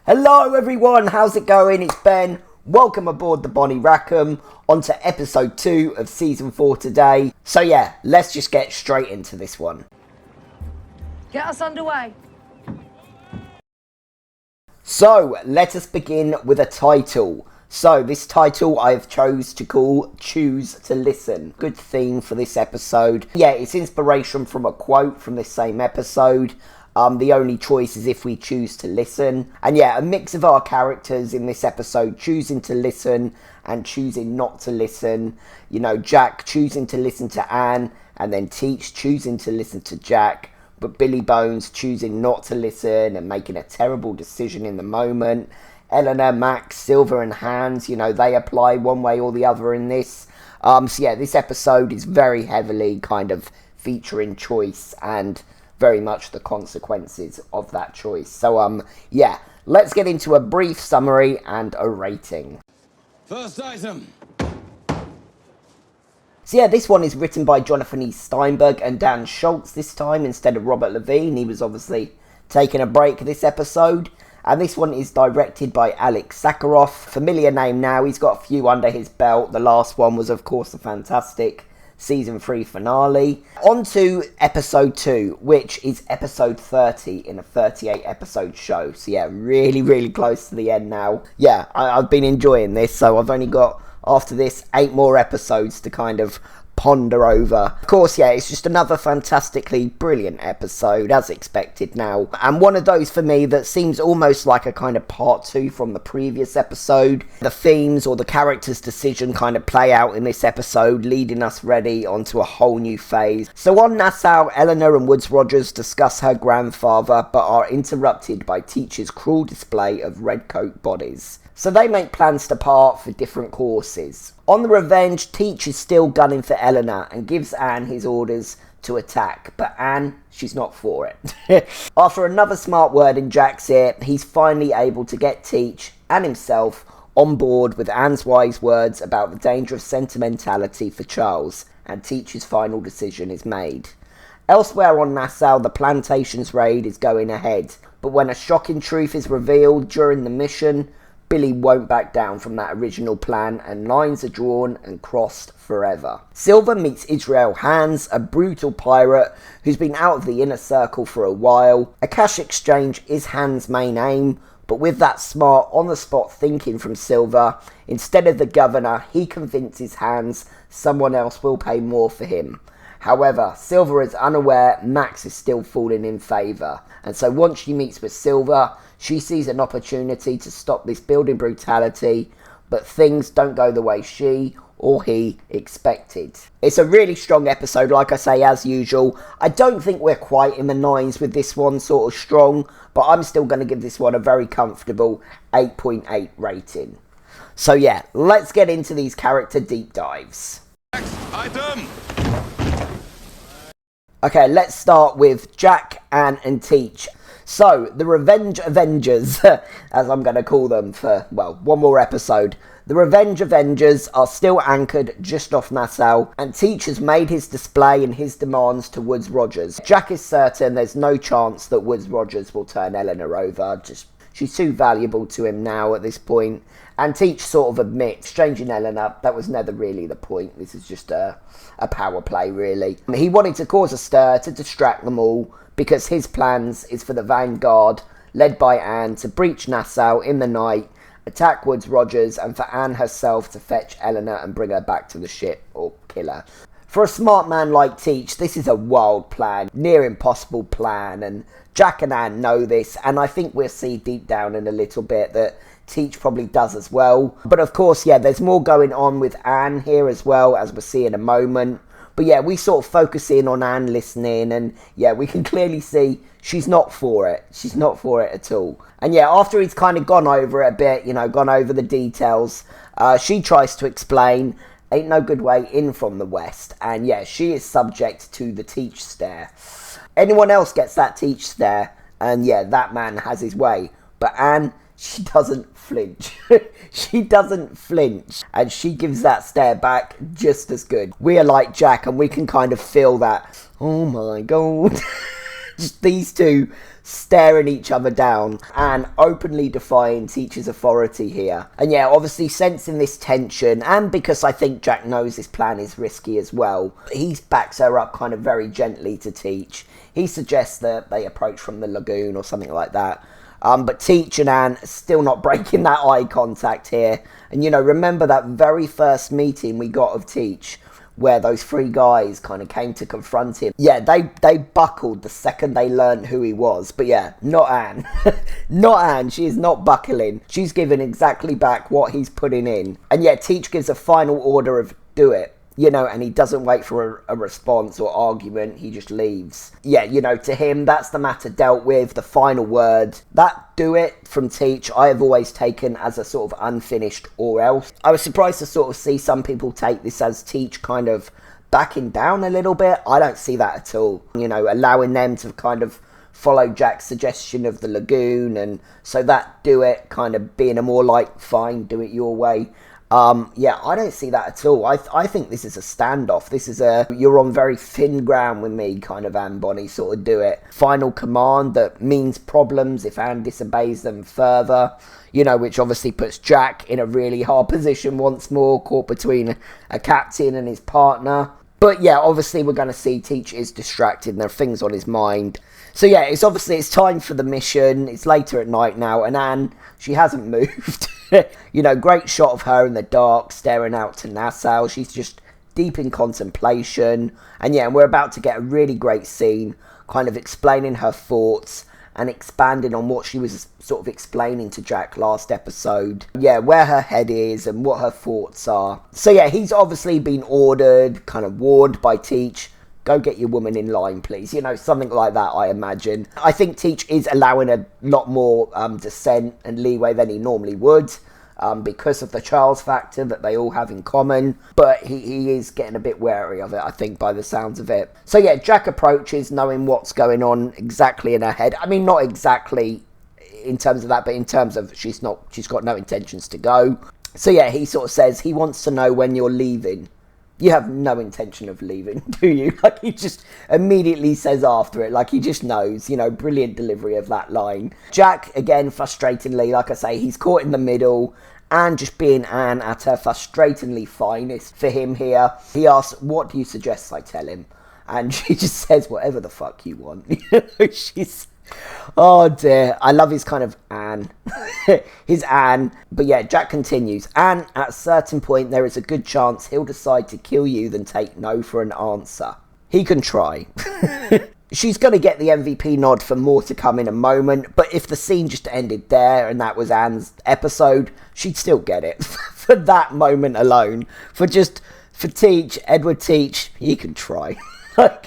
Hello everyone, how's it going? It's Ben. Welcome aboard the Bonny Rackham, onto episode 2 of season 4 today. So yeah, let's just get straight into this one. Get us underway. So, let us begin with a title. So, this title I've chose to call Choose to Listen. Good theme for this episode. Yeah, it's inspiration from a quote from this same episode. The only choice is if we choose to listen. And yeah, a mix of our characters in this episode choosing to listen and choosing not to listen. You know, Jack choosing to listen to Anne, and then Teach choosing to listen to Jack. But Billy Bones choosing not to listen and making a terrible decision in the moment. Eleanor, Max, Silver and Hans, you know, they apply one way or the other in this. So yeah, this episode is very heavily kind of featuring choice and very much the consequences of that choice. So yeah, let's get into a brief summary and a rating. First item. So yeah, this one is written by Jonathan E. Steinberg and Dan Schultz this time instead of Robert Levine. He was obviously taking a break this episode. And this one is directed by Alex Sakharov. Familiar name now, he's got a few under his belt. The last one was of course a fantastic season 3 finale. On to episode 2, which is episode 30 in a 38 episode show. So yeah, really close to the end now. Yeah, I've been enjoying this, so I've only got, after this, 8 more episodes to kind of ponder over. Of course, yeah, it's just another fantastically brilliant episode, as expected now. And one of those for me that seems almost like a kind of part 2 from the previous episode. The themes or the character's decision kind of play out in this episode, leading us ready onto a whole new phase. So on Nassau, Eleanor and Woods Rogers discuss her grandfather, but are interrupted by Teach's cruel display of redcoat bodies. So they make plans to part for different courses. On the Revenge, Teach is still gunning for Eleanor and gives Anne his orders to attack, but Anne, she's not for it. After another smart word in Jack's ear, he's finally able to get Teach and himself on board with Anne's wise words about the danger of sentimentality for Charles, and Teach's final decision is made. Elsewhere on Nassau, the plantation's raid is going ahead, but when a shocking truth is revealed during the mission, Billy won't back down from that original plan, and lines are drawn and crossed forever. Silver meets Israel Hans, a brutal pirate who's been out of the inner circle for a while. A cash exchange is Hans' main aim, but with that smart, on-the-spot thinking from Silver, instead of the governor, he convinces Hans someone else will pay more for him. However, Silver is unaware Max is still falling in favour, and so once she meets with Silver, she sees an opportunity to stop this building brutality, but things don't go the way she or he expected. It's a really strong episode, like I say, as usual. I don't think we're quite in the 9s with this one, sort of strong, but I'm still going to give this one a very comfortable 8.8 rating. So yeah, let's get into these character deep dives. Next item. Okay, let's start with Jack, Anne and Teach. So, the Revenge Avengers, as I'm going to call them for, well, one more episode. The Revenge Avengers are still anchored just off Nassau, and Teach has made his display and his demands to Woods Rogers. Jack is certain there's no chance that Woods Rogers will turn Eleanor over. She's too valuable to him now at this point. And Teach sort of admits, exchanging Eleanor, that was never really the point. This is just a power play, really. He wanted to cause a stir to distract them all, because his plans is for the Vanguard, led by Anne, to breach Nassau in the night, attack Woods Rogers, and for Anne herself to fetch Eleanor and bring her back to the ship, or kill her. For a smart man like Teach, this is a wild plan, near impossible plan, and Jack and Anne know this, and I think we'll see deep down in a little bit that Teach probably does as well. But of course, yeah, there's more going on with Anne here as well, as we'll see in a moment. But yeah, we sort of focus in on Anne listening, and yeah, we can clearly see she's not for it. She's not for it at all. And yeah, after he's kind of gone over it a bit, you know, gone over the details, she tries to explain, ain't no good way in from the west. And yeah, she is subject to the Teach stare. Anyone else gets that Teach stare, and yeah, that man has his way. But Anne, she doesn't flinch. She doesn't flinch. And she gives that stare back just as good. We are like Jack, and we can kind of feel that, oh my god. Just these two staring each other down and openly defying Teach's authority here. And yeah, obviously sensing this tension, and because I think Jack knows this plan is risky as well, he backs her up kind of very gently to Teach. He suggests that they approach from the lagoon or something like that. But Teach and Anne are still not breaking that eye contact here. And, you know, remember that very first meeting we got of Teach, where those three guys kind of came to confront him. Yeah, they buckled the second they learned who he was. But yeah, not Anne. Not Anne. She is not buckling. She's giving exactly back what he's putting in. And yeah, Teach gives a final order of do it. You know, and he doesn't wait for a response or argument, he just leaves. Yeah, you know, to him, that's the matter dealt with, the final word. That do it from Teach, I have always taken as a sort of unfinished or else. I was surprised to sort of see some people take this as Teach kind of backing down a little bit. I don't see that at all. You know, allowing them to kind of follow Jack's suggestion of the lagoon, and so that do it kind of being a more like, fine, do it your way. Yeah, I don't see that at all. I think this is a standoff. This is a you're on very thin ground with me kind of Anne Bonny sort of do it. Final command that means problems if Anne disobeys them further. You know, which obviously puts Jack in a really hard position once more, caught between a captain and his partner. But yeah, obviously we're going to see Teach is distracted and there are things on his mind. So yeah, it's time for the mission. It's later at night now, and Anne, she hasn't moved. You know, great shot of her in the dark, staring out to Nassau. She's just deep in contemplation. And yeah, we're about to get a really great scene, kind of explaining her thoughts and expanding on what she was sort of explaining to Jack last episode. Yeah, where her head is and what her thoughts are. So yeah, he's obviously been ordered, kind of warned by Teach, go get your woman in line, please. You know, something like that, I imagine. I think Teach is allowing a lot more dissent and leeway than he normally would, because of the Charles factor that they all have in common. But he is getting a bit wary of it, I think, by the sounds of it. So yeah, Jack approaches knowing what's going on exactly in her head. I mean, not exactly in terms of that, but in terms of she's got no intentions to go. So yeah, he sort of says he wants to know when you're leaving. You have no intention of leaving, do you? Like, he just immediately says after it, like he just knows, you know, brilliant delivery of that line. Jack, again, frustratingly, like I say, he's caught in the middle, and just being Anne at her frustratingly finest for him here. He asks, what do you suggest I tell him? And she just says, whatever the fuck you want. She's... Oh dear, I love his kind of Anne. His Anne. But yeah, Jack continues. Anne, at a certain point, there is a good chance he'll decide to kill you than take no for an answer. He can try. She's going to get the MVP nod for more to come in a moment, but if the scene just ended there and that was Anne's episode, she'd still get it. For that moment alone. For Teach, Edward Teach, he can try. Like,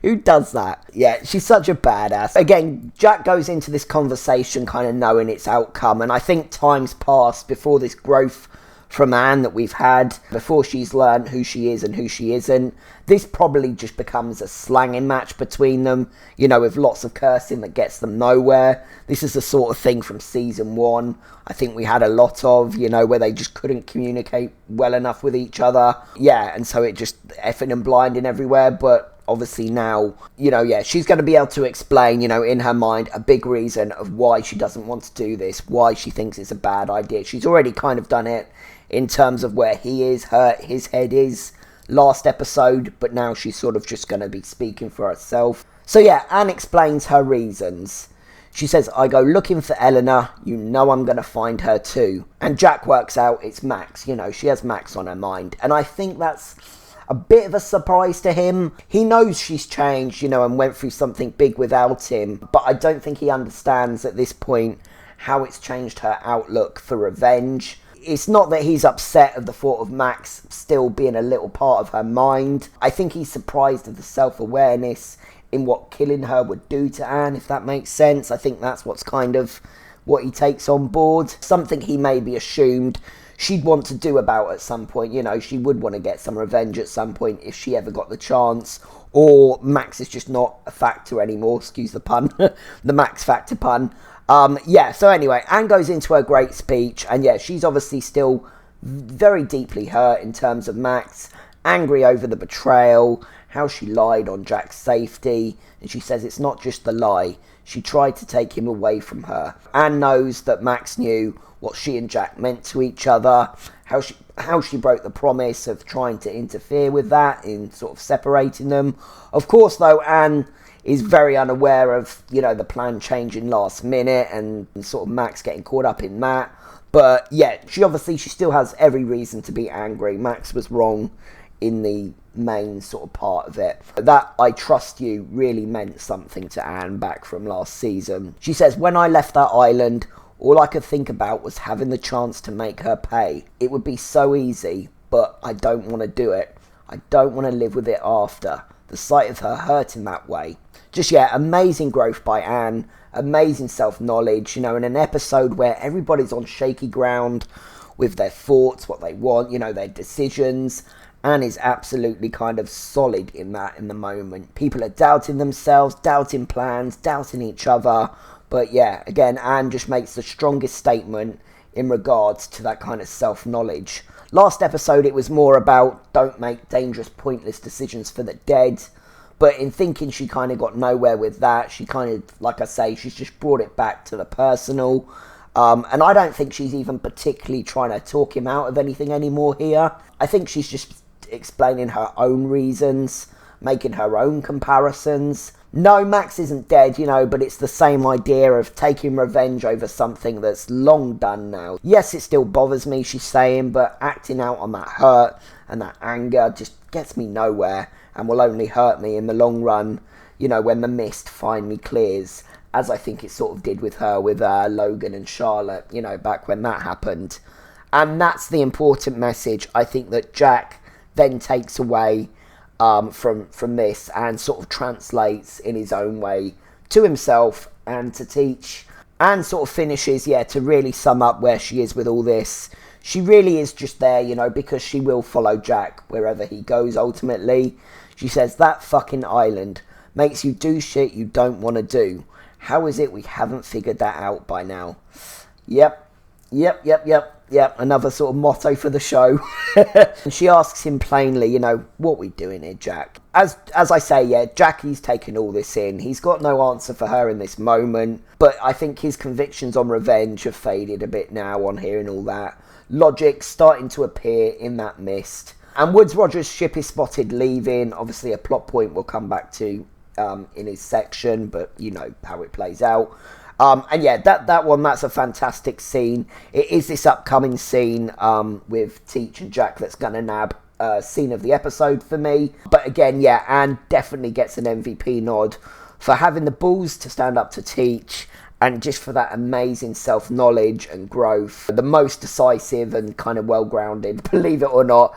who does that? Yeah, she's such a badass. Again, Jack goes into this conversation kind of knowing its outcome, and I think time's passed before this growth from Anne that we've had, before she's learned who she is and who she isn't. This probably just becomes a slanging match between them, you know, with lots of cursing that gets them nowhere. This is the sort of thing from season 1 I think we had a lot of, you know, where they just couldn't communicate well enough with each other. Yeah, and so it just effing and blinding everywhere. But obviously now, you know, yeah, she's going to be able to explain, you know, in her mind, a big reason of why she doesn't want to do this, why she thinks it's a bad idea. She's already kind of done it in terms of where he is, his head is last episode, but now she's sort of just going to be speaking for herself. So yeah, Anne explains her reasons. She says, I go looking for Eleanor, you know I'm going to find her too. And Jack works out it's Max, you know, she has Max on her mind. And I think that's a bit of a surprise to him. He knows she's changed, you know, and went through something big without him. But I don't think he understands at this point how it's changed her outlook for revenge. It's not that he's upset of the thought of Max still being a little part of her mind. I think he's surprised of the self-awareness in what killing her would do to Anne, if that makes sense. I think that's what's kind of what he takes on board. Something he maybe assumed she'd want to do about at some point. You know, she would want to get some revenge at some point if she ever got the chance. Or Max is just not a factor anymore, excuse the pun, the Max factor pun. Yeah, so anyway, Anne goes into her great speech, and yeah, she's obviously still very deeply hurt in terms of Max, angry over the betrayal, how she lied on Jack's safety, and she says it's not just the lie, she tried to take him away from her. Anne knows that Max knew what she and Jack meant to each other, how she broke the promise of trying to interfere with that in sort of separating them. Of course, though, Anne is very unaware of, the plan changing last minute and sort of Max getting caught up in that. But yeah, she still has every reason to be angry. Max was wrong in the main sort of part of it. That "I trust you" really meant something to Anne back from last season. She says, "When I left that island, all I could think about was having the chance to make her pay. It would be so easy, but I don't want to do it. I don't want to live with it after. The sight of her hurting that way." Just, amazing growth by Anne. Amazing self-knowledge, in an episode where everybody's on shaky ground with their thoughts, what they want, their decisions. Anne is absolutely kind of solid in that in the moment. People are doubting themselves, doubting plans, doubting each other. But yeah, again, Anne just makes the strongest statement in regards to that kind of self-knowledge. Last episode, it was more about don't make dangerous, pointless decisions for the dead. But in thinking she kind of got nowhere with that, she kind of, like I say, she's just brought it back to the personal. And I don't think she's even particularly trying to talk him out of anything anymore here. I think she's just explaining her own reasons, making her own comparisons. No, Max isn't dead, but it's the same idea of taking revenge over something that's long done now. Yes, it still bothers me, she's saying, but acting out on that hurt and that anger just gets me nowhere and will only hurt me in the long run, when the mist finally clears, as I think it sort of did with her with Logan and Charlotte, back when that happened. And that's the important message, I think, that Jack then takes away from this and sort of translates in his own way to himself and to Teach, and sort of finishes, to really sum up where she is with all this. She really is just there, because she will follow Jack wherever he goes ultimately. She says, "That fucking island makes you do shit you don't want to do. How is it we haven't figured that out by now?" Yep. Another sort of motto for the show. And she asks him plainly, "What we doing here, Jack?" As I say, Jackie's taken all this in. He's got no answer for her in this moment. But I think his convictions on revenge have faded a bit now on hearing all that. Logic starting to appear in that mist. And Woodes Rogers' ship is spotted leaving. Obviously a plot point we'll come back to in his section, but you know how it plays out. And yeah, that's a fantastic scene. It is this upcoming scene with Teach and Jack that's going to nab scene of the episode for me. But again, Anne definitely gets an MVP nod for having the balls to stand up to Teach, and just for that amazing self-knowledge and growth. The most decisive and kind of well-grounded, believe it or not,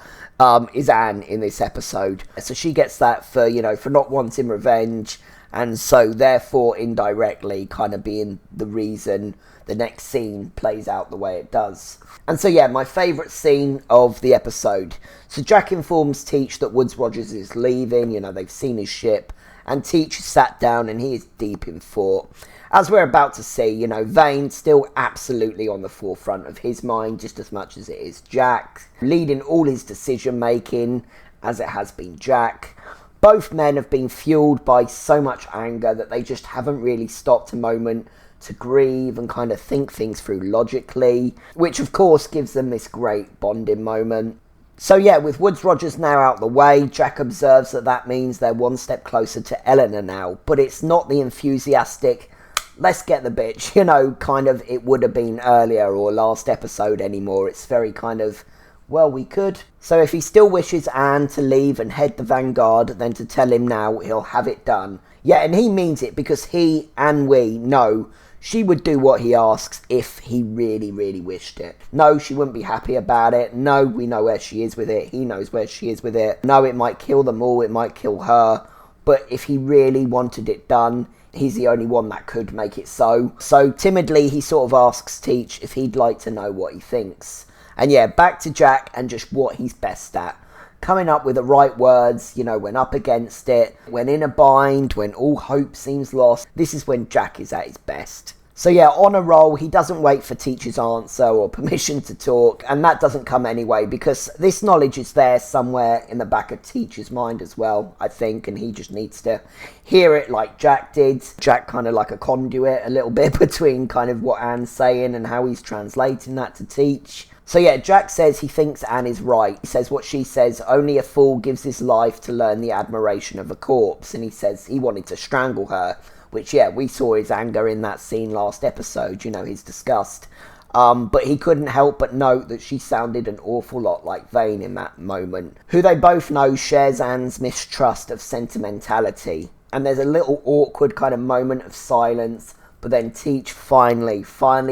is Anne in this episode. So she gets that for not wanting revenge, and so therefore indirectly kind of being the reason the next scene plays out the way it does. And so my favourite scene of the episode. So Jack informs Teach that Woodes Rogers is leaving, they've seen his ship, and Teach is sat down and he is deep in thought. As we're about to see, Vane still absolutely on the forefront of his mind, just as much as it is Jack, leading all his decision making, as it has been Jack. Both men have been fueled by so much anger that they just haven't really stopped a moment to grieve and kind of think things through logically, which of course gives them this great bonding moment. So with Woodes Rogers now out the way, Jack observes that means they're one step closer to Eleanor now, but it's not the enthusiastic, let's get the bitch, kind of it would have been earlier or last episode anymore. It's very kind of, well, we could. So if he still wishes Anne to leave and head the Vanguard, then to tell him now he'll have it done. And he means it, because he and we know she would do what he asks if he really, really wished it. No, she wouldn't be happy about it. No, we know where she is with it. He knows where she is with it. No, it might kill them all. It might kill her. But if he really wanted it done, he's the only one that could make it so. So timidly, he sort of asks Teach if he'd like to know what he thinks. And back to Jack and just what he's best at. Coming up with the right words, when up against it, when in a bind, when all hope seems lost. This is when Jack is at his best. So yeah, on a roll, he doesn't wait for Teach's answer or permission to talk, and that doesn't come anyway, because this knowledge is there somewhere in the back of Teach's mind as well, I think, and he just needs to hear it like Jack did. Jack kind of like a conduit a little bit between kind of what Anne's saying and how he's translating that to Teach. So yeah, Jack says he thinks Anne is right. He says what she says, only a fool gives his life to learn the admiration of a corpse, and he says he wanted to strangle her. Which, yeah, we saw his anger in that scene last episode, you know, his disgust. But he couldn't help but note that she sounded an awful lot like Vane in that moment, who they both know shares Anne's mistrust of sentimentality. And there's a little awkward kind of moment of silence, but then Teach finally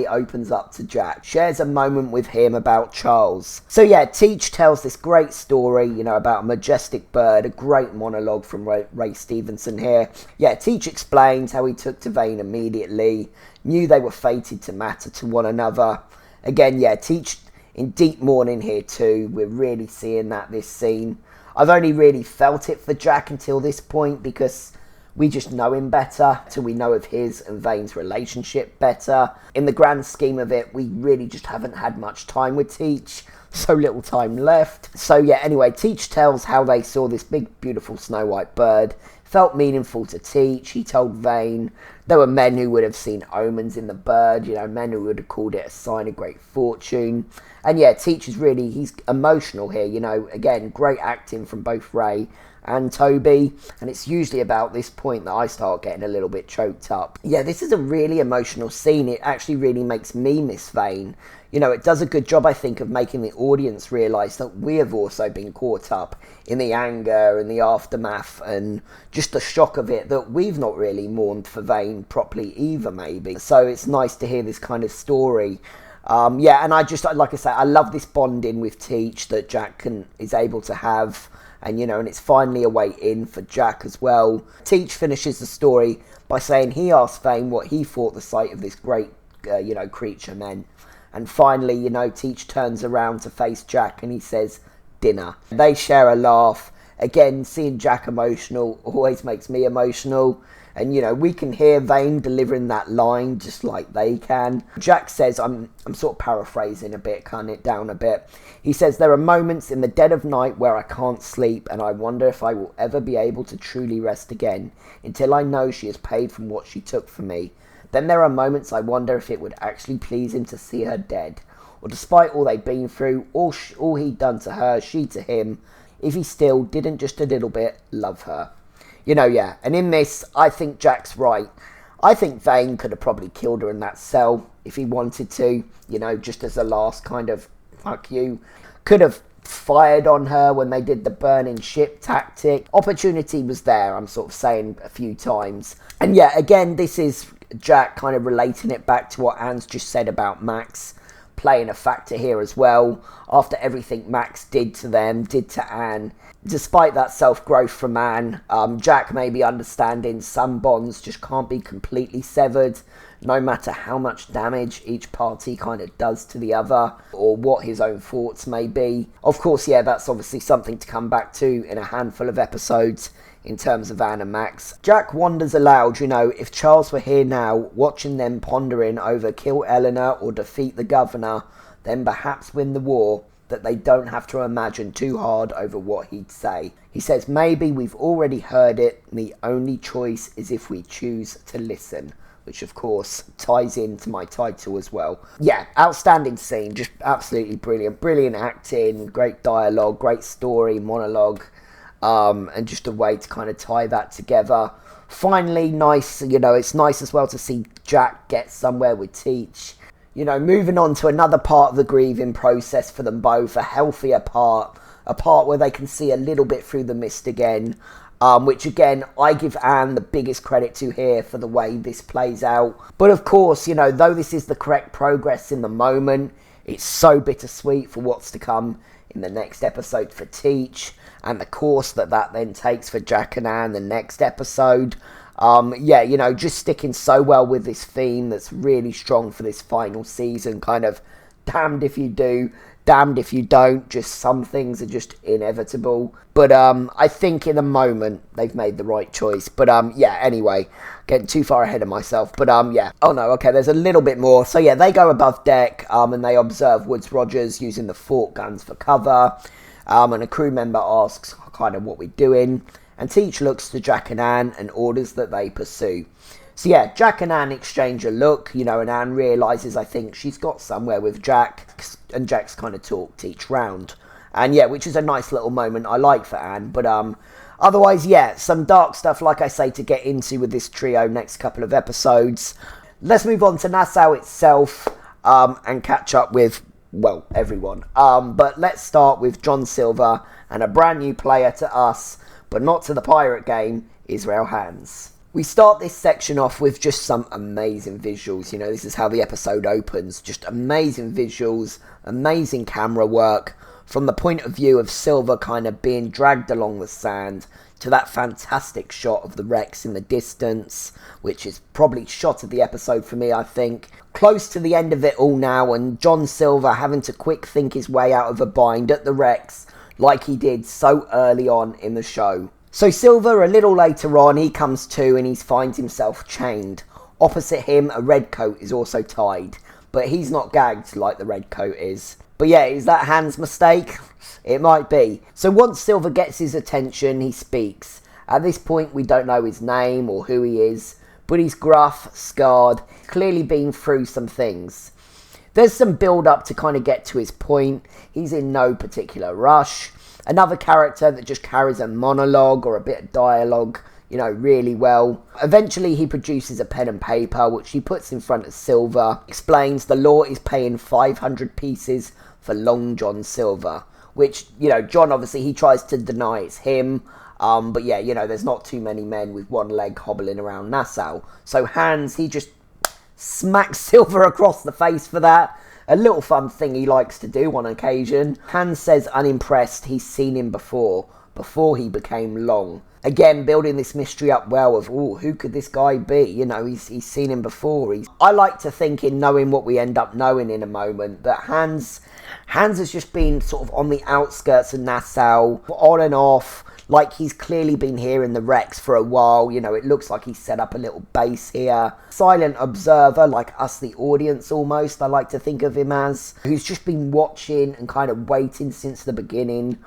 opens up to Jack, shares a moment with him about Charles. So yeah, Teach tells this great story, you know, about a majestic bird, a great monologue from Ray Stevenson here. Yeah, Teach explains how he took to Vane immediately, knew they were fated to matter to one another. Again, yeah, Teach in deep mourning here too. We're really seeing that this scene. I've only really felt it for Jack until this point, because we just know him better, till we know of his and Vane's relationship better. In the grand scheme of it, we really just haven't had much time with Teach. So little time left. So yeah, anyway, Teach tells how they saw this big, beautiful snow white bird. Felt meaningful to Teach. He told Vane there were men who would have seen omens in the bird, you know, men who would have called it a sign of great fortune. And yeah, Teach is really, he's emotional here, you know, again, great acting from both Ray and Toby, and it's usually about this point that I start getting a little bit choked up. Yeah, this is a really emotional scene. It actually really makes me miss Vane. You know, it does a good job, I think, of making the audience realise that we have also been caught up in the anger and the aftermath and just the shock of it, that we've not really mourned for Vane properly either, maybe. So it's nice to hear this kind of story. Yeah, and I just, like I say, I love this bonding with Teach that Jack is able to have. And, you know, and it's finally a way in for Jack as well. Teach finishes the story by saying he asked Vane what he thought the sight of this great, you know, creature meant. And finally, you know, Teach turns around to face Jack and he says, dinner. They share a laugh. Again, seeing Jack emotional always makes me emotional. And, you know, we can hear Vane delivering that line just like they can. Jack says, I'm sort of paraphrasing a bit, cutting it down a bit. He says, there are moments in the dead of night where I can't sleep, and I wonder if I will ever be able to truly rest again, until I know she has paid from what she took from me. Then there are moments I wonder if it would actually please him to see her dead, or despite all they'd been through, all he'd done to her, she to him, if he still didn't just a little bit love her. You know, yeah, and in this, I think Jack's right. I think Vane could have probably killed her in that cell if he wanted to, you know, just as a last kind of, fuck you. Could have fired on her when they did the burning ship tactic. Opportunity was there, I'm sort of saying a few times. And yeah, again, this is Jack kind of relating it back to what Anne's just said about Max playing a factor here as well. After everything Max did to them, did to Anne, despite that self-growth from Anne, Jack may be understanding some bonds just can't be completely severed, no matter how much damage each party kind of does to the other, or what his own thoughts may be. Of course, yeah, that's obviously something to come back to in a handful of episodes in terms of Anne and Max. Jack wonders aloud, you know, if Charles were here now, watching them pondering over kill Eleanor or defeat the governor, then perhaps win the war, that they don't have to imagine too hard over what he'd say. He says maybe we've already heard it, and the only choice is if we choose to listen, which of course ties into my title as well. Yeah, outstanding scene, just absolutely brilliant. Brilliant acting, great dialogue, great story, monologue, and just a way to kind of tie that together. Finally, nice, you know, it's nice as well to see Jack get somewhere with Teach. You know, moving on to another part of the grieving process for them both, a healthier part, a part where they can see a little bit through the mist again, which again, I give Anne the biggest credit to here for the way this plays out. But of course, you know, though this is the correct progress in the moment, it's so bittersweet for what's to come in the next episode for Teach, and the course that then takes for Jack and Anne the next episode. Yeah, you know, just sticking so well with this theme that's really strong for this final season, kind of damned if you do, damned if you don't. Just some things are just inevitable. But I think in the moment they've made the right choice. But yeah, anyway, getting too far ahead of myself. But yeah. Oh no, okay, there's a little bit more. So yeah, they go above deck and they observe Woods Rogers using the fort guns for cover. And a crew member asks kind of what we're doing. And Teach looks to Jack and Anne and orders that they pursue. So yeah, Jack and Anne exchange a look, you know, and Anne realises, I think, she's got somewhere with Jack, and Jack's kind of talked Teach round. And yeah, which is a nice little moment I like for Anne, but otherwise, yeah, some dark stuff, like I say, to get into with this trio next couple of episodes. Let's move on to Nassau itself, and catch up with, well, everyone. But let's start with John Silver, and a brand new player to us, but not to the pirate game, Israel Hands. We start this section off with just some amazing visuals. You know, this is how the episode opens. Just amazing visuals, amazing camera work, from the point of view of Silver kind of being dragged along the sand, to that fantastic shot of the wrecks in the distance, which is probably shot of the episode for me, I think. Close to the end of it all now, and John Silver having to quick think his way out of a bind at the wrecks, like he did so early on in the show. So Silver, a little later on, he comes to and he finds himself chained. Opposite him, a redcoat is also tied, but he's not gagged like the redcoat is. But yeah, is that Hans' mistake? It might be. So once Silver gets his attention, he speaks. At this point, we don't know his name or who he is, but he's gruff, scarred, clearly been through some things. There's some build-up to kind of get to his point. He's in no particular rush. Another character that just carries a monologue or a bit of dialogue, you know, really well. Eventually he produces a pen and paper, which he puts in front of Silver, explains the law is paying 500 pieces for Long John Silver, which, you know, John obviously, he tries to deny it's him, but yeah, you know, there's not too many men with one leg hobbling around Nassau. So Hans, he just smacks Silver across the face for that. A little fun thing he likes to do on occasion. Hans says unimpressed he's seen him before he became Long. Again, building this mystery up well of, oh, who could this guy be? You know, he's seen him before. I like to think, in knowing what we end up knowing in a moment, that Hans has just been sort of on the outskirts of Nassau, on and off, like he's clearly been here in the wrecks for a while. You know, it looks like he's set up a little base here. Silent observer, like us, the audience, almost, I like to think of him as, who's just been watching and kind of waiting since the beginning,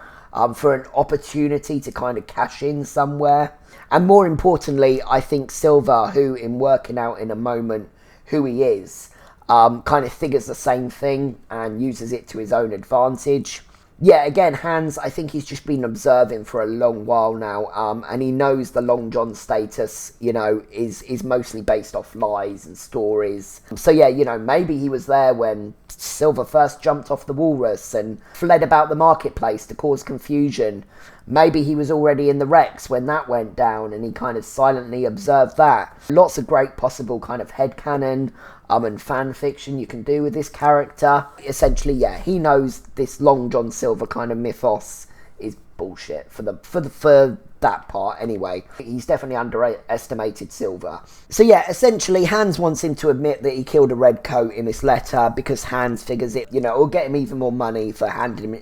for an opportunity to kind of cash in somewhere. And more importantly, I think Silver, who, in working out in a moment who he is, kind of figures the same thing and uses it to his own advantage. Yeah, again, Hans, I think he's just been observing for a long while now, and he knows the Long John status, you know, is mostly based off lies and stories. So yeah, you know, maybe he was there when Silver first jumped off the walrus and fled about the marketplace to cause confusion. Maybe he was already in the wrecks when that went down and he kind of silently observed that. Lots of great possible kind of headcanon and fan fiction you can do with this character. Essentially, yeah, he knows this Long John Silver kind of mythos is bullshit for that part anyway. He's definitely underestimated Silver. So yeah, essentially Hans wants him to admit that he killed a redcoat in this letter, because Hans figures it, you know, will get him even more money for handing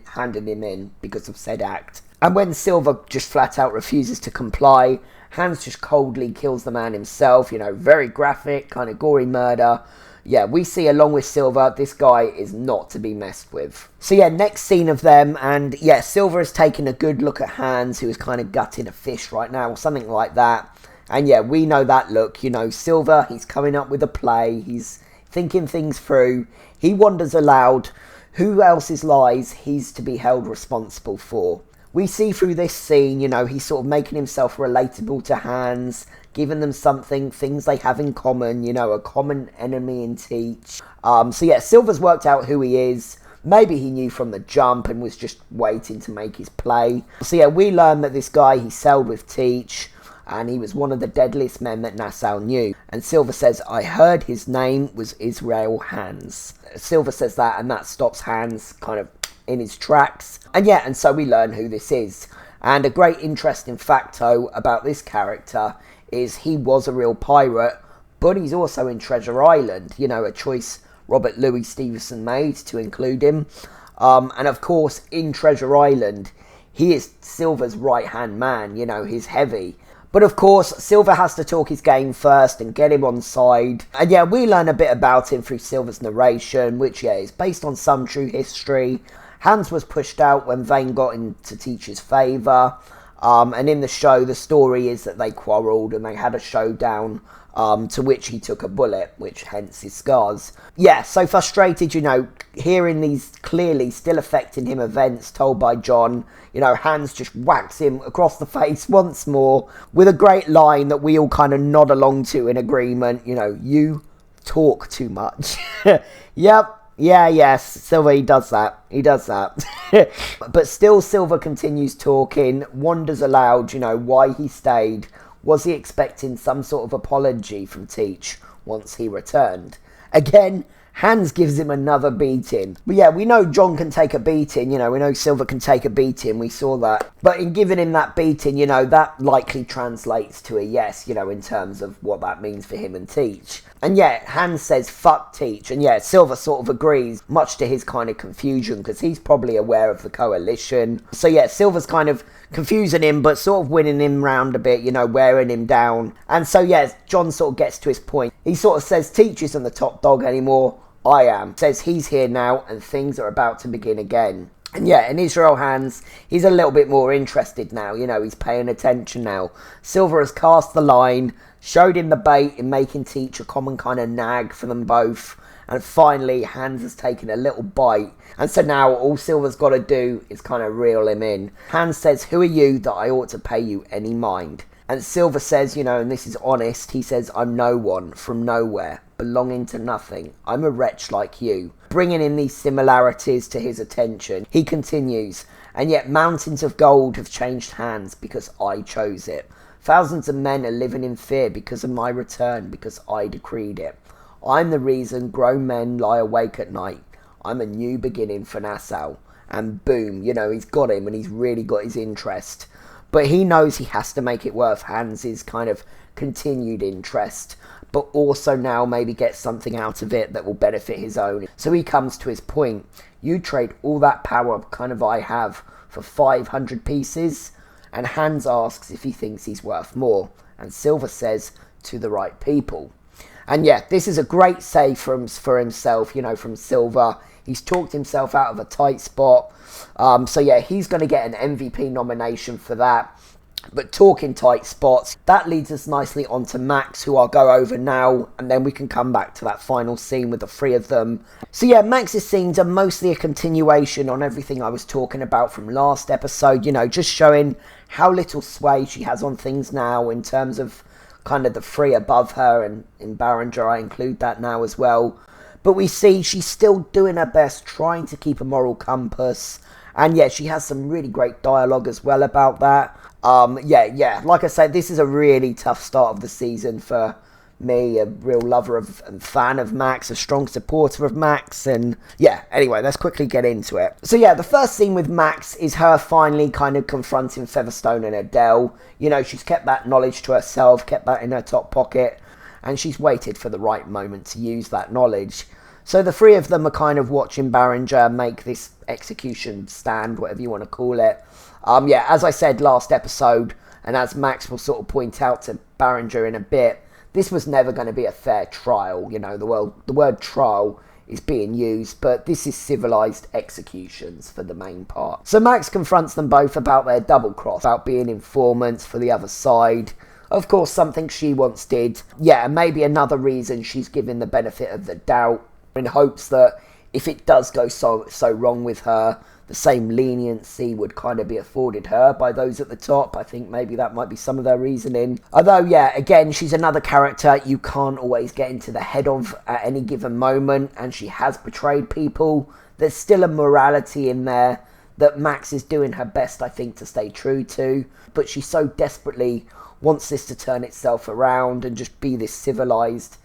him in because of said act. And when Silver just flat out refuses to comply, Hans just coldly kills the man himself, you know, very graphic, kind of gory murder. Yeah, we see along with Silver, this guy is not to be messed with. So yeah, next scene of them, and yeah, Silver has taken a good look at Hans, who is kind of gutting a fish right now, or something like that. And yeah, we know that look, you know, Silver, he's coming up with a play, he's thinking things through, he wonders aloud who else's lies he's to be held responsible for. We see through this scene, you know, he's sort of making himself relatable to Hans, giving them something, things they have in common, you know, a common enemy in Teach. So yeah, Silver's worked out who he is. Maybe he knew from the jump and was just waiting to make his play. So yeah, we learn that this guy, he sailed with Teach, and he was one of the deadliest men that Nassau knew. And Silver says, I heard his name was Israel Hands. Silver says that, and that stops Hans kind of in his tracks. And yeah, and so we learn who this is. And a great interesting facto about this character is he was a real pirate, but he's also in Treasure Island. You know, a choice Robert Louis Stevenson made to include him. And of course, in Treasure Island, he is Silver's right-hand man, he's heavy. But of course, Silver has to talk his game first and get him on side. And yeah, we learn a bit about him through Silver's narration, which is based on some true history. Hans was pushed out when Vane got into Teach's favour. And in the show, the story is that they quarrelled and they had a showdown, to which he took a bullet, which hence his scars. Yeah, so frustrated, hearing these clearly still affecting him events told by John. Hans just whacks him across the face once more with a great line that we all kind of nod along to in agreement. You talk too much. Yep. Yes, Silver, he does that. But still, Silver continues talking, wonders aloud, why he stayed. Was he expecting some sort of apology from Teach once he returned? Again, Hans gives him another beating. But yeah, we know John can take a beating, we know Silver can take a beating, we saw that. But in giving him that beating, that likely translates to a yes, in terms of what that means for him and Teach. And yeah, Hans says, fuck Teach. And yeah, Silver sort of agrees, much to his kind of confusion, because he's probably aware of the coalition. So yeah, Silver's kind of confusing him, but sort of winning him round a bit, wearing him down. And so yeah, John sort of gets to his point. He sort of says, Teach isn't the top dog anymore. I am. Says he's here now and things are about to begin again. And yeah, in Israel Hands, he's a little bit more interested now. He's paying attention now. Silver has cast the line, showed him the bait in making Teach a common kind of nag for them both. And finally, Hans has taken a little bite. And so now all Silver's got to do is kind of reel him in. Hans says, who are you that I ought to pay you any mind? And Silver says, and this is honest, he says, I'm no one, from nowhere, belonging to nothing. I'm a wretch like you. Bringing in these similarities to his attention, he continues, and yet mountains of gold have changed hands because I chose it. Thousands of men are living in fear because of my return, because I decreed it. I'm the reason grown men lie awake at night. I'm a new beginning for Nassau. And boom, he's got him and he's really got his interest. But he knows he has to make it worth Hans's kind of continued interest, but also now maybe get something out of it that will benefit his own. So he comes to his point. You trade all that power kind of I have for 500 pieces? And Hans asks if he thinks he's worth more. And Silver says, to the right people. And yeah, this is a great save for himself, from Silver. He's talked himself out of a tight spot. So yeah, he's going to get an MVP nomination for that. But talking tight spots, that leads us nicely on to Max, who I'll go over now, and then we can come back to that final scene with the three of them. So yeah, Max's scenes are mostly a continuation on everything I was talking about from last episode, just showing how little sway she has on things now in terms of kind of the three above her, and in Barringer I include that now as well. But we see she's still doing her best, trying to keep a moral compass. And yeah, she has some really great dialogue as well about that. Like I said, this is a really tough start of the season for me, a real lover of and fan of Max, a strong supporter of Max, and yeah, anyway, let's quickly get into it. So yeah, the first scene with Max is her finally kind of confronting Featherstone and Adele. She's kept that knowledge to herself, kept that in her top pocket, and she's waited for the right moment to use that knowledge. So the three of them are kind of watching Barringer make this execution stand, whatever you want to call it. As I said last episode, and as Max will sort of point out to Barringer in a bit, this was never going to be a fair trial. The word trial is being used, but this is civilised executions for the main part. So Max confronts them both about their double cross, about being informants for the other side. Of course, something she once did. Yeah, and maybe another reason she's given the benefit of the doubt, in hopes that if it does go so wrong with her, the same leniency would kind of be afforded her by those at the top. I think maybe that might be some of their reasoning. Although, yeah, again, she's another character you can't always get into the head of at any given moment, and she has betrayed people. There's still a morality in there that Max is doing her best, I think, to stay true to, but she so desperately wants this to turn itself around and just be this civilised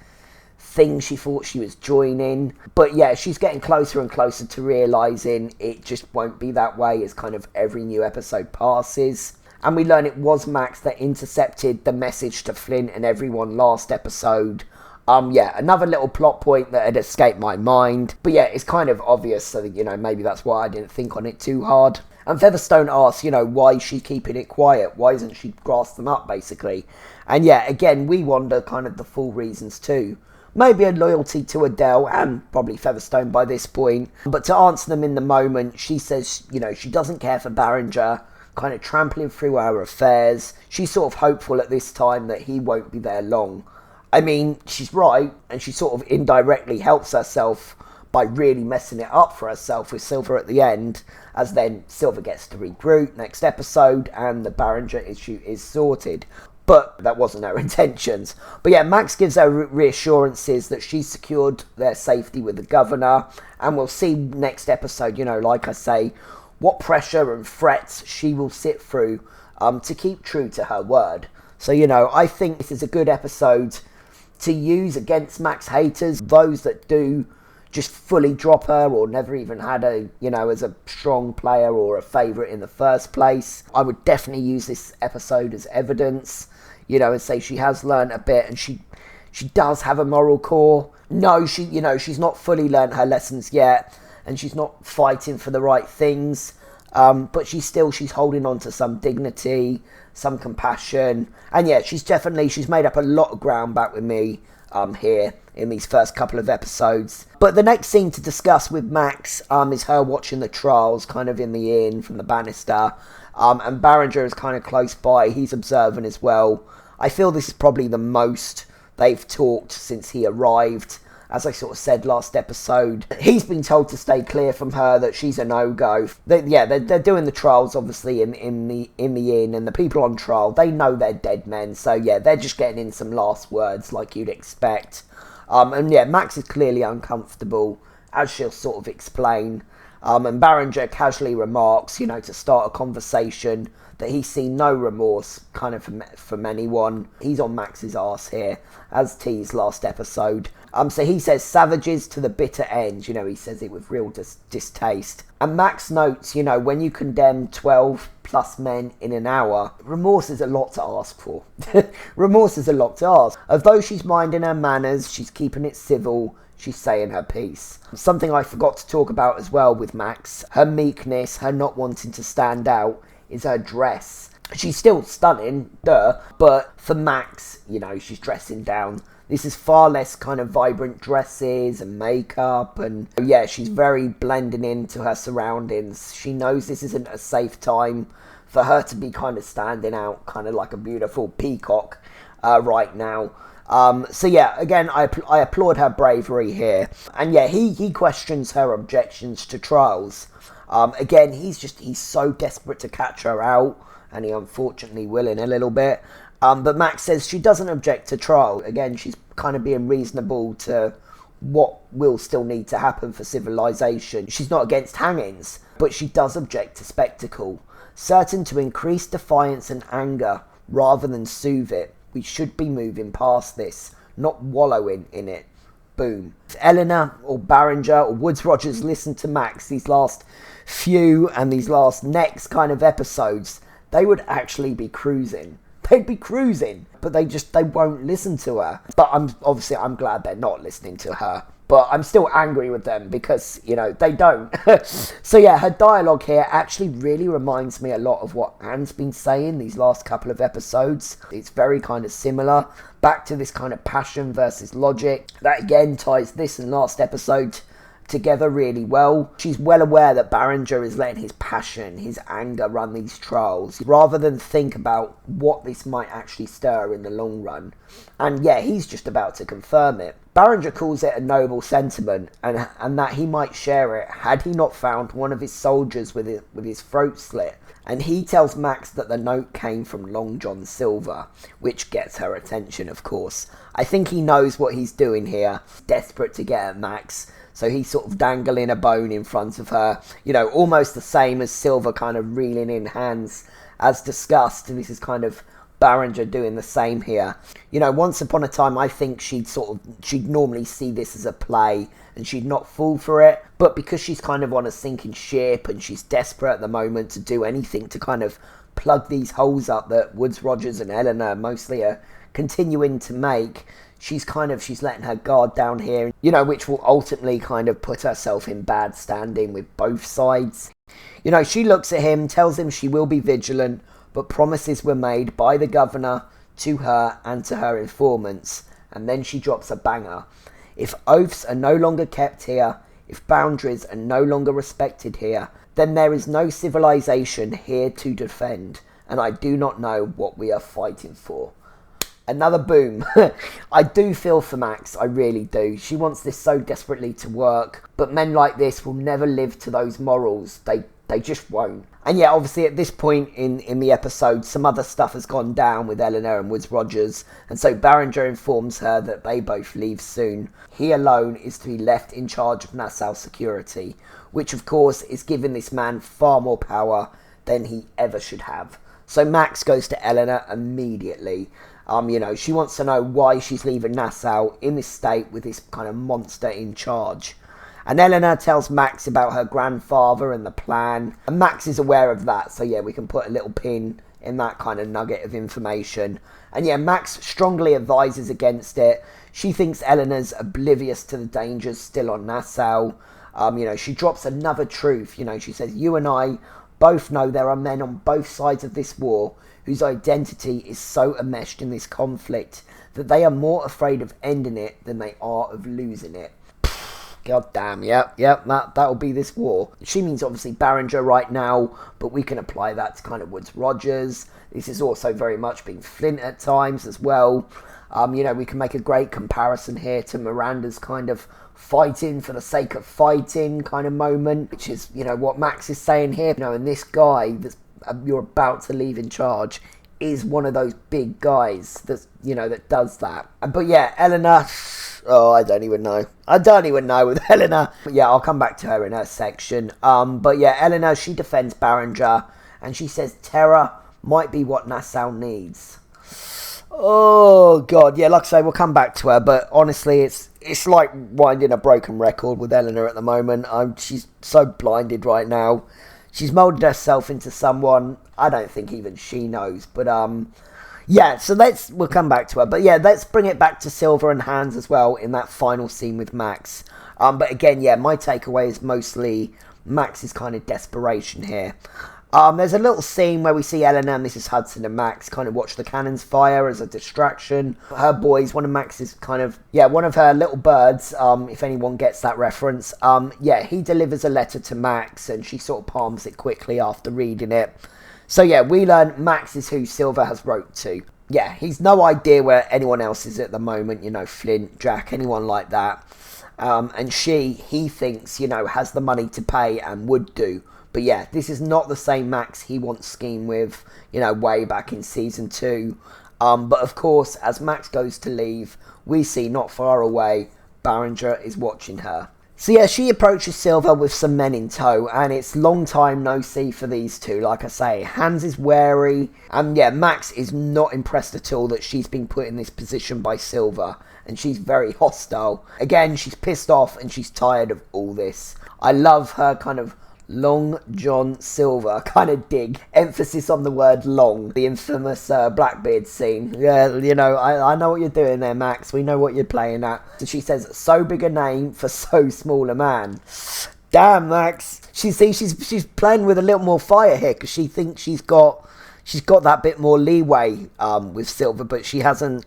thing she thought she was joining. But yeah, she's getting closer and closer to realising it just won't be that way as kind of every new episode passes. And we learn it was Max that intercepted the message to Flint and everyone last episode, Yeah, another little plot point that had escaped my mind. But yeah, it's kind of obvious, so that, maybe that's why I didn't think on it too hard. And Featherstone asks, why is she keeping it quiet? Why isn't she grasped them up, basically? And yeah, again, we wonder kind of the full reasons too. Maybe a loyalty to Adele, and probably Featherstone by this point. But to answer them in the moment, she says, she doesn't care for Barringer, kind of trampling through her affairs. She's sort of hopeful at this time that he won't be there long. I mean, she's right, and she sort of indirectly helps herself by really messing it up for herself with Silver at the end, as then Silver gets to regroup next episode, and the Barringer issue is sorted. But that wasn't her intentions. But yeah, Max gives her reassurances that she's secured their safety with the governor, and we'll see next episode, like I say, what pressure and threats she will sit through to keep true to her word. So, I think this is a good episode to use against Max haters, those that do just fully drop her or never even had her, as a strong player or a favourite in the first place. I would definitely use this episode as evidence, and say she has learnt a bit and she does have a moral core. No, she's not fully learnt her lessons yet, and she's not fighting for the right things, but she's holding on to some dignity, some compassion, and yeah, she's made up a lot of ground back with me here in these first couple of episodes. But the next scene to discuss with Max is her watching the trials kind of in the inn from the banister, and Barringer is kind of close by. He's observing as well. I feel this is probably the most they've talked since he arrived. As I sort of said last episode, he's been told to stay clear from her, that she's a no-go. They're doing the trials, obviously, in the inn, and the people on trial, they know they're dead men, so yeah, they're just getting in some last words, like you'd expect. And yeah, Max is clearly uncomfortable, as she'll sort of explain. And Barringer casually remarks, to start a conversation, that he's seen no remorse, kind of from anyone. He's on Max's arse here, as teased last episode. So he says, savages to the bitter end. He says it with real distaste. And Max notes, when you condemn 12 plus men in an hour, remorse is a lot to ask for. Remorse is a lot to ask. Although she's minding her manners, she's keeping it civil, she's saying her piece. Something I forgot to talk about as well with Max, her meekness, her not wanting to stand out, is her dress. She's still stunning, but for Max, she's dressing down. This is far less kind of vibrant dresses and makeup, and yeah, she's very blending into her surroundings. She knows this isn't a safe time for her to be kind of standing out, kind of like a beautiful peacock right now. So yeah, again, I applaud her bravery here. And yeah, he questions her objections to trials. Again, he's so desperate to catch her out, and he unfortunately will in a little bit. But Max says she doesn't object to trial. Again, she's kind of being reasonable to what will still need to happen for civilization. She's not against hangings, but she does object to spectacle. Certain to increase defiance and anger rather than soothe it. We should be moving past this, not wallowing in it. Boom. If Eleanor or Barringer or Woodes Rogers listened to Max these last few and these last next kind of episodes, they would actually be cruising. They'd be cruising, but they won't listen to her. But I'm glad they're not listening to her. But I'm still angry with them because, they don't. So yeah, her dialogue here actually really reminds me a lot of what Anne's been saying these last couple of episodes. It's very kind of similar. Back to this kind of passion versus logic. That again ties this and last episode together really well. She's well aware that Barringer is letting his passion, his anger run these trials, rather than think about what this might actually stir in the long run. And yeah, he's just about to confirm it. Barringer calls it a noble sentiment, and that he might share it had he not found one of his soldiers with his throat slit. And he tells Max that the note came from Long John Silver, which gets her attention, of course. I think he knows what he's doing here, desperate to get at Max. So he's sort of dangling a bone in front of her, almost the same as Silver kind of reeling in hands as discussed. And this is kind of Barringer doing the same here. Once upon a time, I think she'd normally see this as a play and she'd not fall for it. But because she's kind of on a sinking ship and she's desperate at the moment to do anything to kind of plug these holes up that Woodes Rogers and Eleanor mostly are continuing to make, she's letting her guard down here, you know, which will ultimately kind of put herself in bad standing with both sides. You know, she looks at him, tells him she will be vigilant, but promises were made by the governor to her and to her informants. And then she drops a banger. If oaths are no longer kept here, if boundaries are no longer respected here, then there is no civilization here to defend, and I do not know what we are fighting for. Another boom. I do feel for Max, I really do. She wants this so desperately to work, but men like this will never live to those morals. They just won't. And yeah, obviously at this point in the episode, some other stuff has gone down with Eleanor and Woods Rogers, and so Barringer informs her that they both leave soon. He alone is to be left in charge of Nassau security, which of course is giving this man far more power than he ever should have. So Max goes to Eleanor immediately. You know, she wants to know why she's leaving Nassau in this state with this kind of monster in charge. And Eleanor tells Max about her grandfather and the plan. And Max is aware of that. So yeah, we can put a little pin in that kind of nugget of information. And yeah, Max strongly advises against it. She thinks Eleanor's oblivious to the dangers still on Nassau. You know, she drops another truth. You know, she says, you and I both know there are men on both sides of this war whose identity is so enmeshed in this conflict that they are more afraid of ending it than they are of losing it. God damn, yep, that'll be this war. She means obviously Barringer right now, but we can apply that to kind of Woods Rogers. This is also very much been Flint at times as well. You know, we can make a great comparison here to Miranda's kind of fighting for the sake of fighting kind of moment, which is, you know, what Max is saying here. You know, and this guy that's you're about to leave in charge is one of those big guys that's, you know, that does that. But yeah, Eleanor, oh, I don't even know with Eleanor. But yeah, I'll come back to her in her section. But yeah, Eleanor, she defends Barringer, and she says terror might be what Nassau needs. Oh god, yeah, like I say, we'll come back to her, but honestly, it's like winding a broken record with Eleanor at the moment. She's so blinded right now. She's moulded herself into someone I don't think even she knows. But yeah, so we'll come back to her. But yeah, let's bring it back to Silver and Hans as well in that final scene with Max. But again, yeah, my takeaway is mostly Max's kind of desperation here. There's a little scene where we see Eleanor and Mrs. Hudson and Max kind of watch the cannons fire as a distraction. Her boys, one of Max's kind of, yeah, one of her little birds, if anyone gets that reference, yeah, he delivers a letter to Max and she sort of palms it quickly after reading it. So yeah, we learn Max is who Silver has wrote to. Yeah, he's no idea where anyone else is at the moment, you know, Flint, Jack, anyone like that. And he thinks, you know, has the money to pay and would do. But yeah, this is not the same Max he once schemed with, you know, way back in season 2. But of course, as Max goes to leave, we see not far away, Barringer is watching her. So yeah, she approaches Silver with some men in tow, and it's long time no see for these two, like I say. Hans is wary, and yeah, Max is not impressed at all that she's been put in this position by Silver, and she's very hostile. Again, she's pissed off, and she's tired of all this. I love her kind of Long John Silver kind of dig. Emphasis on the word long. The infamous Blackbeard scene. Yeah, you know, I know what you're doing there, Max. We know what you're playing at. So she says, so big a name for so small a man. Damn, Max. She's playing with a little more fire here because she thinks she's got that bit more leeway with Silver, but she hasn't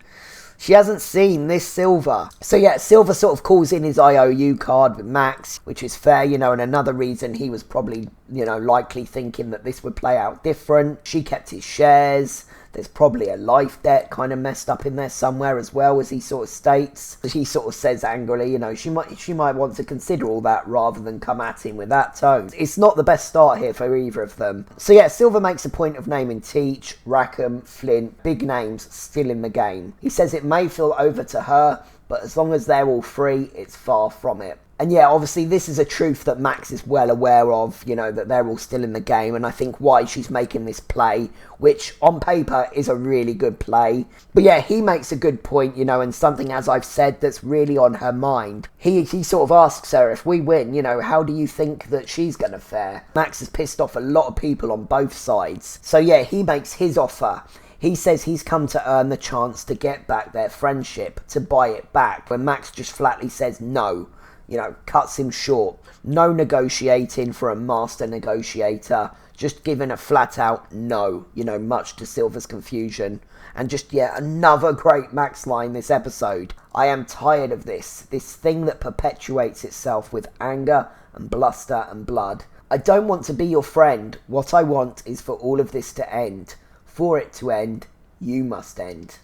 seen this Silver. So yeah, Silver sort of calls in his IOU card with Max, which is fair, you know, and another reason he was probably, you know, likely thinking that this would play out different. She kept his shares. There's probably a life debt kind of messed up in there somewhere as well, as he sort of states. He sort of says angrily, you know, she might want to consider all that rather than come at him with that tone. It's not the best start here for either of them. So yeah, Silver makes a point of naming Teach, Rackham, Flint, big names still in the game. He says it may feel over to her, but as long as they're all free, it's far from it. And yeah, obviously this is a truth that Max is well aware of, you know, that they're all still in the game, and I think why she's making this play, which on paper is a really good play. But yeah, he makes a good point, you know, and something, as I've said, that's really on her mind. He sort of asks her, if we win, you know, how do you think that she's going to fare? Max has pissed off a lot of people on both sides. So yeah, he makes his offer. He says he's come to earn the chance to get back their friendship, to buy it back, when Max just flatly says no, cuts him short. No negotiating for a master negotiator, just giving a flat out no, much to Silver's confusion. And just yet another great Max line this episode. I am tired of this thing that perpetuates itself with anger and bluster and blood. I don't want to be your friend. What I want is for all of this to end. For it to end, you must end.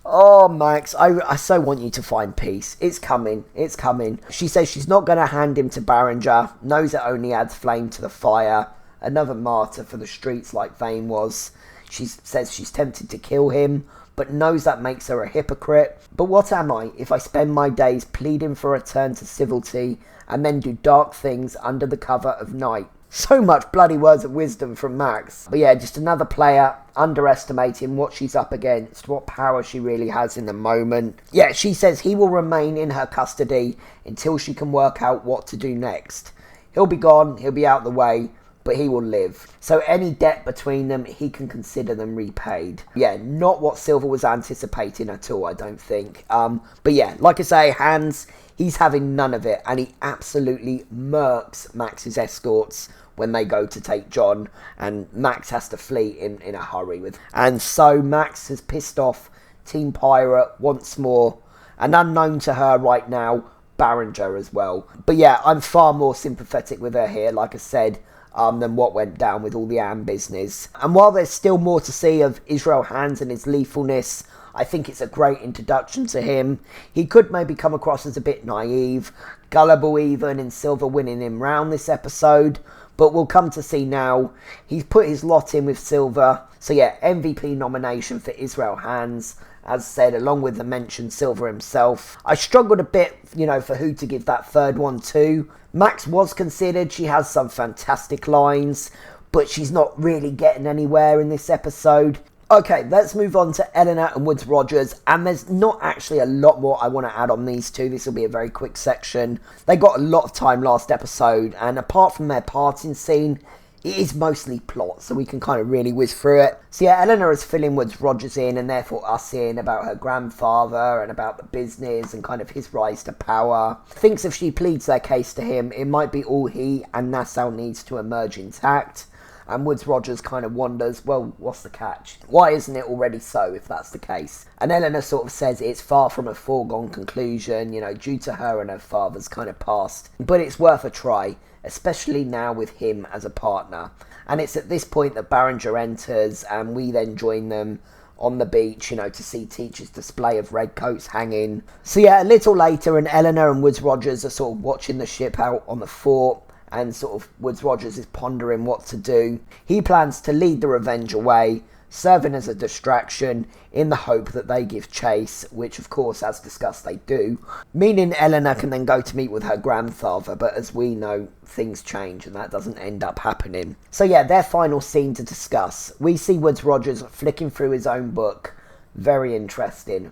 Oh, Max, I so want you to find peace. It's coming. It's coming. She says she's not going to hand him to Barringer. Knows it only adds flame to the fire. Another martyr for the streets like Vane was. She says she's tempted to kill him, but knows that makes her a hypocrite. But what am I if I spend my days pleading for a return to civility and then do dark things under the cover of night? So much bloody words of wisdom from Max. But yeah, just another player underestimating what she's up against, what power she really has in the moment. Yeah, she says he will remain in her custody until she can work out what to do next. He'll be gone, he'll be out the way, but he will live. So any debt between them, he can consider them repaid. Yeah, not what Silver was anticipating at all, I don't think. But yeah, like I say, Hans, he's having none of it, and he absolutely murks Max's escorts when they go to take John, and Max has to flee in a hurry with. And so Max has pissed off Team Pirate once more, and unknown to her right now, Barringer as well. But yeah, I'm far more sympathetic with her here, like I said, than what went down with all the Anne business. And while there's still more to see of Israel Hands and his lethalness, I think it's a great introduction to him. He could maybe come across as a bit naive, gullible even, in Silver winning him round this episode, but we'll come to see now, he's put his lot in with Silver. So yeah, MVP nomination for Israel Hands, as said, along with the mentioned Silver himself. I struggled a bit, for who to give that third one to. Max was considered. She has some fantastic lines, but she's not really getting anywhere in this episode. Okay, let's move on to Eleanor and Woods Rogers, and there's not actually a lot more I want to add on these two. This will be a very quick section. They got a lot of time last episode, and apart from their parting scene, it is mostly plot, so we can kind of really whiz through it. So yeah, Eleanor is filling Woods Rogers in, and therefore us in, about her grandfather and about the business and kind of his rise to power. Thinks if she pleads their case to him, it might be all he and Nassau needs to emerge intact. And Woods Rogers kind of wonders, well, what's the catch? Why isn't it already so, if that's the case? And Eleanor sort of says it's far from a foregone conclusion, due to her and her father's kind of past. But it's worth a try, especially now with him as a partner. And it's at this point that Barringer enters, and we then join them on the beach, to see Teacher's display of redcoats hanging. So yeah, a little later, and Eleanor and Woods Rogers are sort of watching the ship out on the fort, and sort of Woods Rogers is pondering what to do. He plans to lead the Revenge away, serving as a distraction in the hope that they give chase, which of course, as discussed, they do, meaning Eleanor can then go to meet with her grandfather, but as we know, things change and that doesn't end up happening. So yeah, their final scene to discuss. We see Woods Rogers flicking through his own book. Very interesting,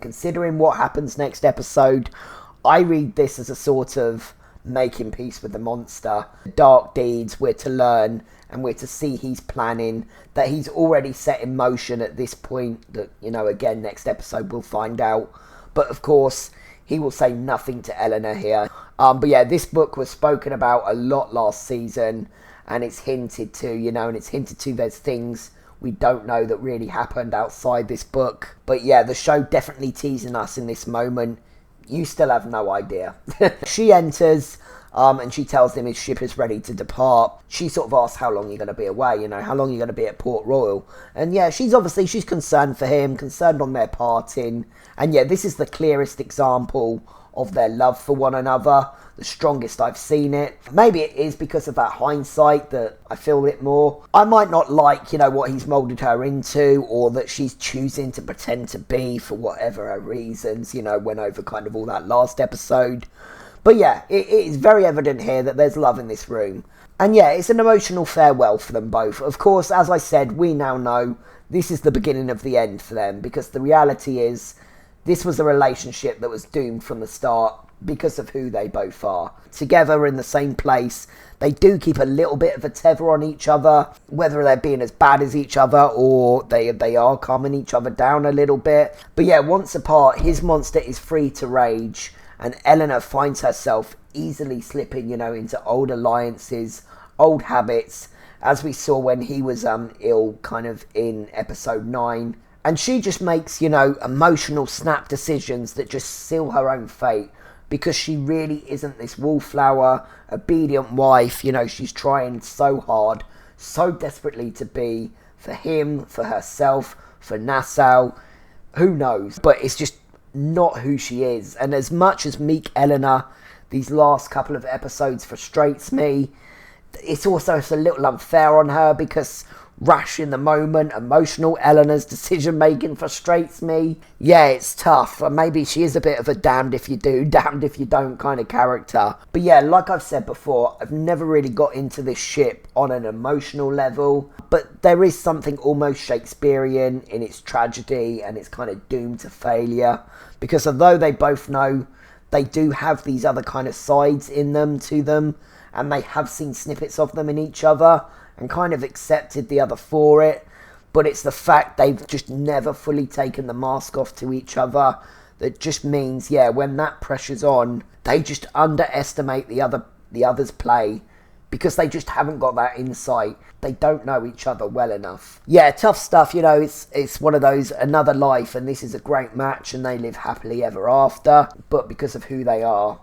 considering what happens next episode. I read this as a sort of making peace with the monster. Dark deeds we're to learn, and we're to see he's planning, that he's already set in motion at this point, that, again, next episode we'll find out. But of course, he will say nothing to Eleanor here. But yeah, this book was spoken about a lot last season, and it's hinted to, and it's hinted to there's things we don't know that really happened outside this book. But yeah, the show definitely teasing us in this moment. You still have no idea. She enters, and she tells him his ship is ready to depart. She sort of asks how long you're going to be away, how long you're going to be at Port Royal. And yeah, she's concerned for him, concerned on their parting. And yeah, this is the clearest example of their love for one another, the strongest I've seen it. Maybe it is because of that hindsight that I feel it more. I might not like, what he's moulded her into, or that she's choosing to pretend to be for whatever her reasons, went over kind of all that last episode. But yeah, it is very evident here that there's love in this room. And yeah, it's an emotional farewell for them both. Of course, as I said, we now know this is the beginning of the end for them, because the reality is, this was a relationship that was doomed from the start. because of who they both are. Together in the same place, they do keep a little bit of a tether on each other, whether they're being as bad as each other or they are calming each other down a little bit. But yeah, once apart, his monster is free to rage, and Eleanor finds herself easily slipping, into old alliances, old habits, as we saw when he was ill kind of in episode 9. And she just makes, emotional snap decisions that just seal her own fate, because she really isn't this wallflower, obedient wife. She's trying so hard, so desperately to be for him, for herself, for Nassau. Who knows? But it's just not who she is. And as much as meek Eleanor, these last couple of episodes frustrates me, it's also a little unfair on her, because rash in the moment, emotional Eleanor's decision making frustrates me. Yeah, it's tough. Maybe she is a bit of a damned if you do, damned if you don't kind of character. But yeah, like I've said before, I've never really got into this ship on an emotional level. But there is something almost Shakespearean in its tragedy and its kind of doom to failure. Because although they both know they do have these other kind of sides in them to them, and they have seen snippets of them in each other, and kind of accepted the other for it, but it's the fact they've just never fully taken the mask off to each other that just means, yeah, when that pressure's on, they just underestimate the other's play, because they just haven't got that insight. They don't know each other well enough. Yeah, tough stuff. It's one of those, another life, and this is a great match, and they live happily ever after, but because of who they are,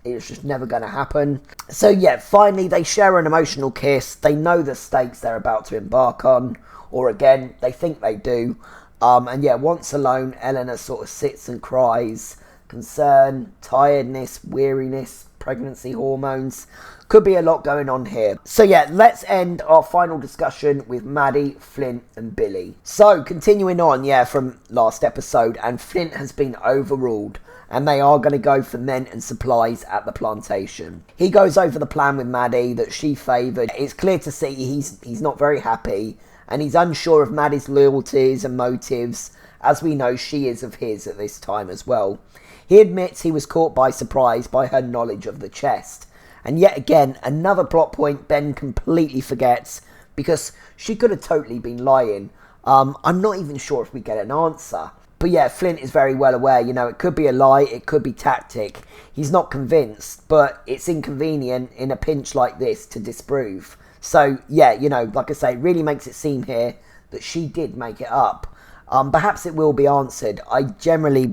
it's just never going to happen. So yeah, finally they share an emotional kiss. They know the stakes they're about to embark on, or again, they think they do. And yeah, once alone, Eleanor sort of sits and cries. Concern, tiredness, weariness, pregnancy hormones. Could be a lot going on here. So yeah, let's end our final discussion with Madi, Flint and Billy. So continuing on, from last episode, and Flint has been overruled, and they are going to go for men and supplies at the plantation. He goes over the plan with Madi that she favoured. It's clear to see he's not very happy, and he's unsure of Maddie's loyalties and motives, as we know she is of his at this time as well. He admits he was caught by surprise by her knowledge of the chest. And yet again, another plot point Ben completely forgets, because she could have totally been lying. I'm not even sure if we get an answer. But yeah, Flint is very well aware, it could be a lie, it could be tactic. He's not convinced, but it's inconvenient in a pinch like this to disprove. So yeah, like I say, it really makes it seem here that she did make it up. Perhaps it will be answered. I generally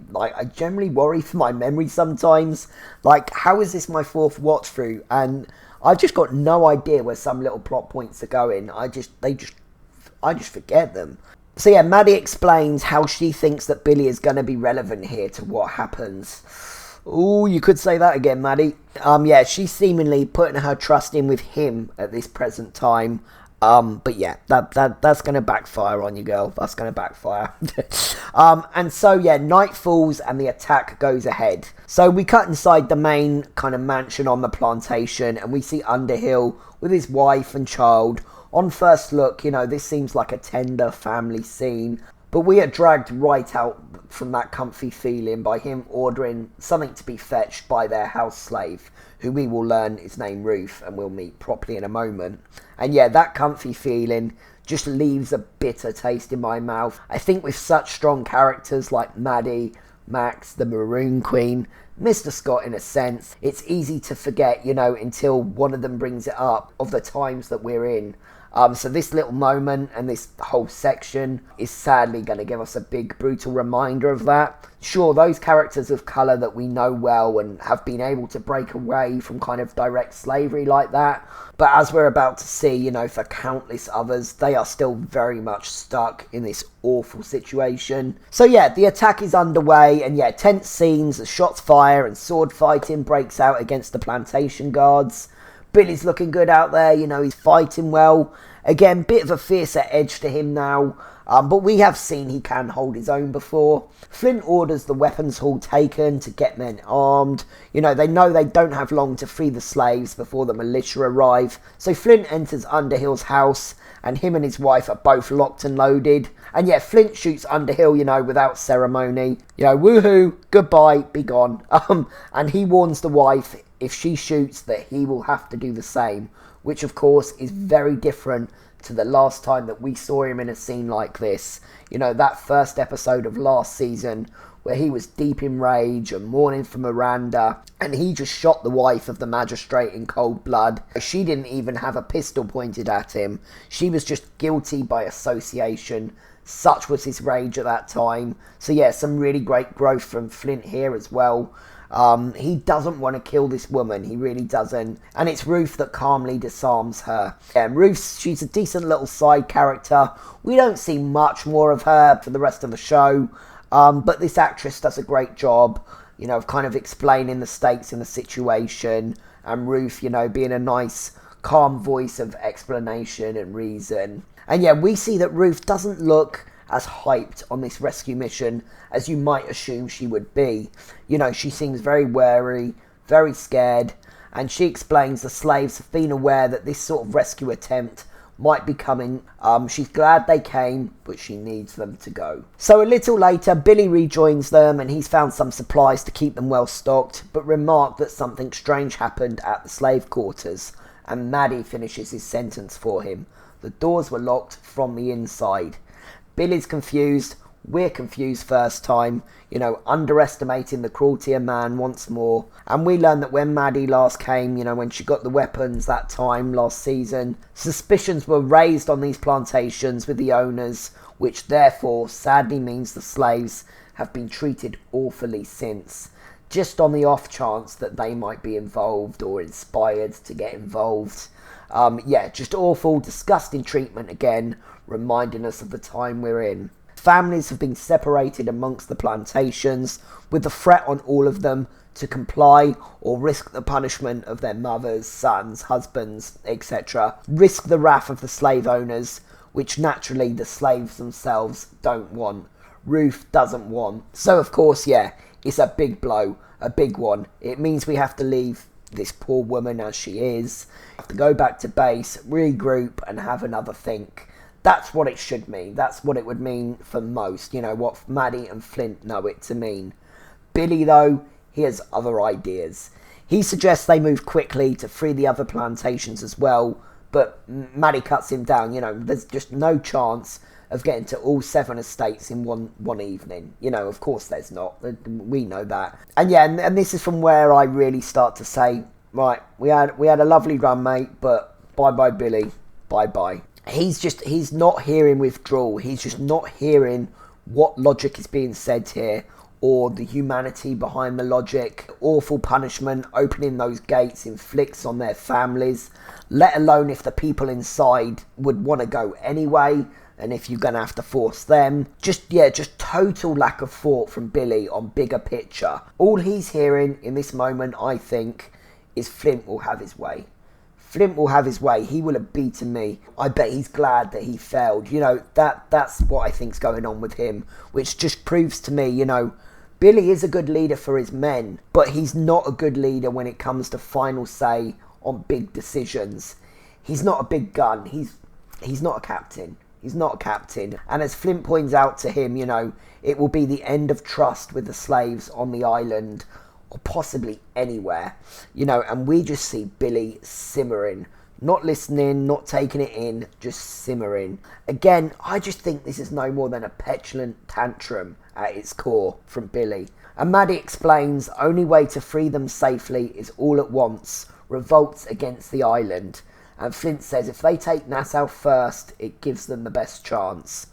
worry for my memory sometimes. Like, how is this my fourth watch through? And I've just got no idea where some little plot points are going. I just forget them. So yeah, Madi explains how she thinks that Billy is going to be relevant here to what happens. Ooh, you could say that again, Madi. Yeah, she's seemingly putting her trust in with him at this present time. But yeah, that's going to backfire on you, girl. That's going to backfire. And so yeah, night falls and the attack goes ahead. So we cut inside the main kind of mansion on the plantation, and we see Underhill with his wife and child. On first look, this seems like a tender family scene, but we are dragged right out from that comfy feeling by him ordering something to be fetched by their house slave, who we will learn is named Ruth, and we'll meet properly in a moment. And yeah, that comfy feeling just leaves a bitter taste in my mouth. I think with such strong characters like Madi, Max, the Maroon Queen, Mr. Scott in a sense, it's easy to forget, until one of them brings it up, of the times that we're in. So this little moment and this whole section is sadly going to give us a big brutal reminder of that. Sure, those characters of colour that we know well and have been able to break away from kind of direct slavery like that, but as we're about to see, for countless others, they are still very much stuck in this awful situation. So yeah, the attack is underway, and yeah, tense scenes as shots fire and sword fighting breaks out against the plantation guards. Billy's looking good out there, he's fighting well. Again, bit of a fiercer edge to him now. But we have seen he can hold his own before. Flint orders the weapons hall taken to get men armed. They know they don't have long to free the slaves before the militia arrive. So Flint enters Underhill's house, and him and his wife are both locked and loaded. And yeah, Flint shoots Underhill, without ceremony. Woohoo, goodbye, be gone. And he warns the wife, if she shoots, that he will have to do the same. Which, of course, is very different to the last time that we saw him in a scene like this. That first episode of last season, where he was deep in rage and mourning for Miranda, and he just shot the wife of the magistrate in cold blood. She didn't even have a pistol pointed at him. She was just guilty by association. Such was his rage at that time. So yeah, some really great growth from Flint here as well. He doesn't want to kill this woman, he really doesn't. And it's Ruth that calmly disarms her. Ruth, she's a decent little side character. We don't see much more of her for the rest of the show. But this actress does a great job, of kind of explaining the stakes in the situation. And Ruth, being a nice, calm voice of explanation and reason. And yeah, we see that Ruth doesn't look as hyped on this rescue mission as you might assume she would be. She seems very wary, very scared, and she explains the slaves have been aware that this sort of rescue attempt might be coming. She's glad they came, but she needs them to go. So a little later, Billy rejoins them, and he's found some supplies to keep them well stocked, but remarked that something strange happened at the slave quarters, and Madi finishes his sentence for him. The doors were locked from the inside. Billy's confused, we're confused first time, underestimating the cruelty of man once more. And we learn that when Madi last came, when she got the weapons that time last season, suspicions were raised on these plantations with the owners, which therefore sadly means the slaves have been treated awfully since. Just on the off chance that they might be involved or inspired to get involved. Just awful, disgusting treatment again, reminding us of the time we're in. Families have been separated amongst the plantations, with the threat on all of them to comply or risk the punishment of their mothers, sons, husbands, etc. Risk the wrath of the slave owners, which naturally the slaves themselves don't want. Ruth doesn't want. So of course, it's a big blow, a big one. It means we have to leave this poor woman as she is, have to go back to base, regroup and have another think. That's what it should mean. That's what it would mean for most, what Madi and Flint know it to mean. Billy, though, he has other ideas. He suggests they move quickly to free the other plantations as well, but Madi cuts him down. There's just no chance of getting to all 7 estates in one evening. Of course there's not. We know that. And and this is from where I really start to say, right, we had a lovely run, mate, but bye-bye, Billy. Bye-bye. He's not hearing withdrawal. He's just not hearing what logic is being said here, or the humanity behind the logic. Awful punishment opening those gates inflicts on their families, let alone if the people inside would want to go anyway, and if you're going to have to force them. Just total lack of thought from Billy on bigger picture. All he's hearing in this moment, I think, is Flint will have his way. Flint will have his way. He will have beaten me. I bet he's glad that he failed. That's what I think's going on with him, which just proves to me, Billy is a good leader for his men, but he's not a good leader when it comes to final say on big decisions. He's not a big gun. He's not a captain. He's not a captain. And as Flint points out to him, it will be the end of trust with the slaves on the island, or possibly anywhere, and we just see Billy simmering, not listening, not taking it in, just simmering. Again, I just think this is no more than a petulant tantrum at its core from Billy. And Madi explains only way to free them safely is all at once, revolts against the island. And Flint says if they take Nassau first, it gives them the best chance.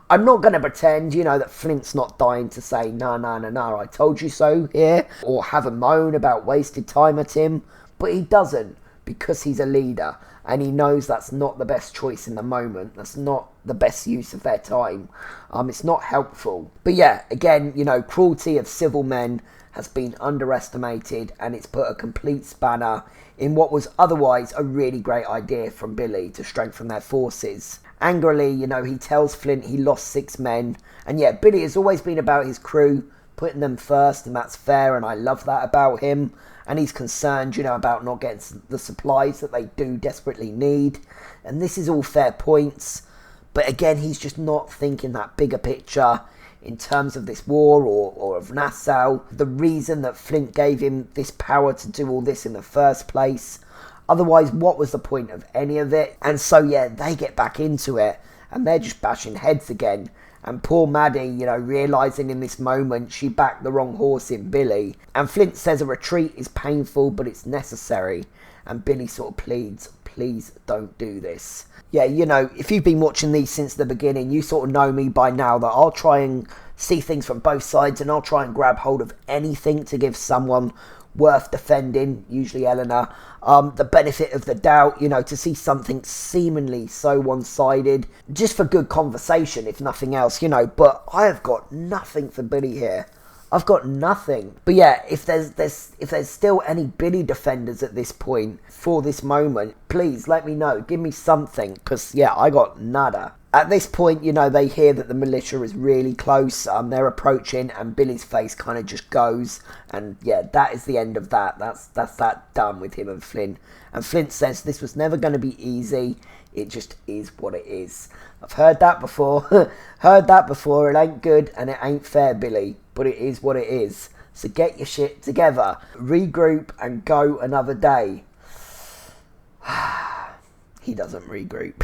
I'm not going to pretend, that Flint's not dying to say, no, I told you so here, or have a moan about wasted time at him, but he doesn't, because he's a leader, and he knows that's not the best choice in the moment. That's not the best use of their time. It's not helpful. But yeah, again, you know, cruelty of civil men has been underestimated, and it's put a complete spanner in what was otherwise a really great idea from Billy to strengthen their forces. Angrily, you know, he tells Flint he lost 6 men, and yeah, Billy has always been about his crew, putting them first, and that's fair, and I love that about him. And he's concerned, you know, about not getting the supplies that they do desperately need, and this is all fair points, but again, he's just not thinking that bigger picture in terms of this war or of Nassau, the reason that Flint gave him this power to do all this in the first place. Otherwise, what was the point of any of it? And so, yeah, they get back into it, and they're just bashing heads again. And poor Madi, you know, realising in this moment she backed the wrong horse in Billy. And Flint says a retreat is painful, but it's necessary. And Billy sort of pleads, please don't do this. Yeah, you know, if you've been watching these since the beginning, you sort of know me by now that I'll try and see things from both sides, and I'll try and grab hold of anything to give someone worth defending, usually Eleanor, the benefit of the doubt, you know, to see something seemingly so one-sided, just for good conversation, if nothing else, you know, but I have got nothing for Billy here. I've got nothing. But yeah, if there's still any Billy defenders at this point for this moment, please let me know. Give me something, because yeah, I got nada. At this point, you know, they hear that the militia is really close. They're approaching, and Billy's face kind of just goes. And yeah, that is the end of that. That's that done with him and Flint. And Flint says this was never going to be easy. It just is what it is. I've heard that before. Heard that before. It ain't good and it ain't fair, Billy. But it is what it is. So get your shit together. Regroup and go another day. He doesn't regroup.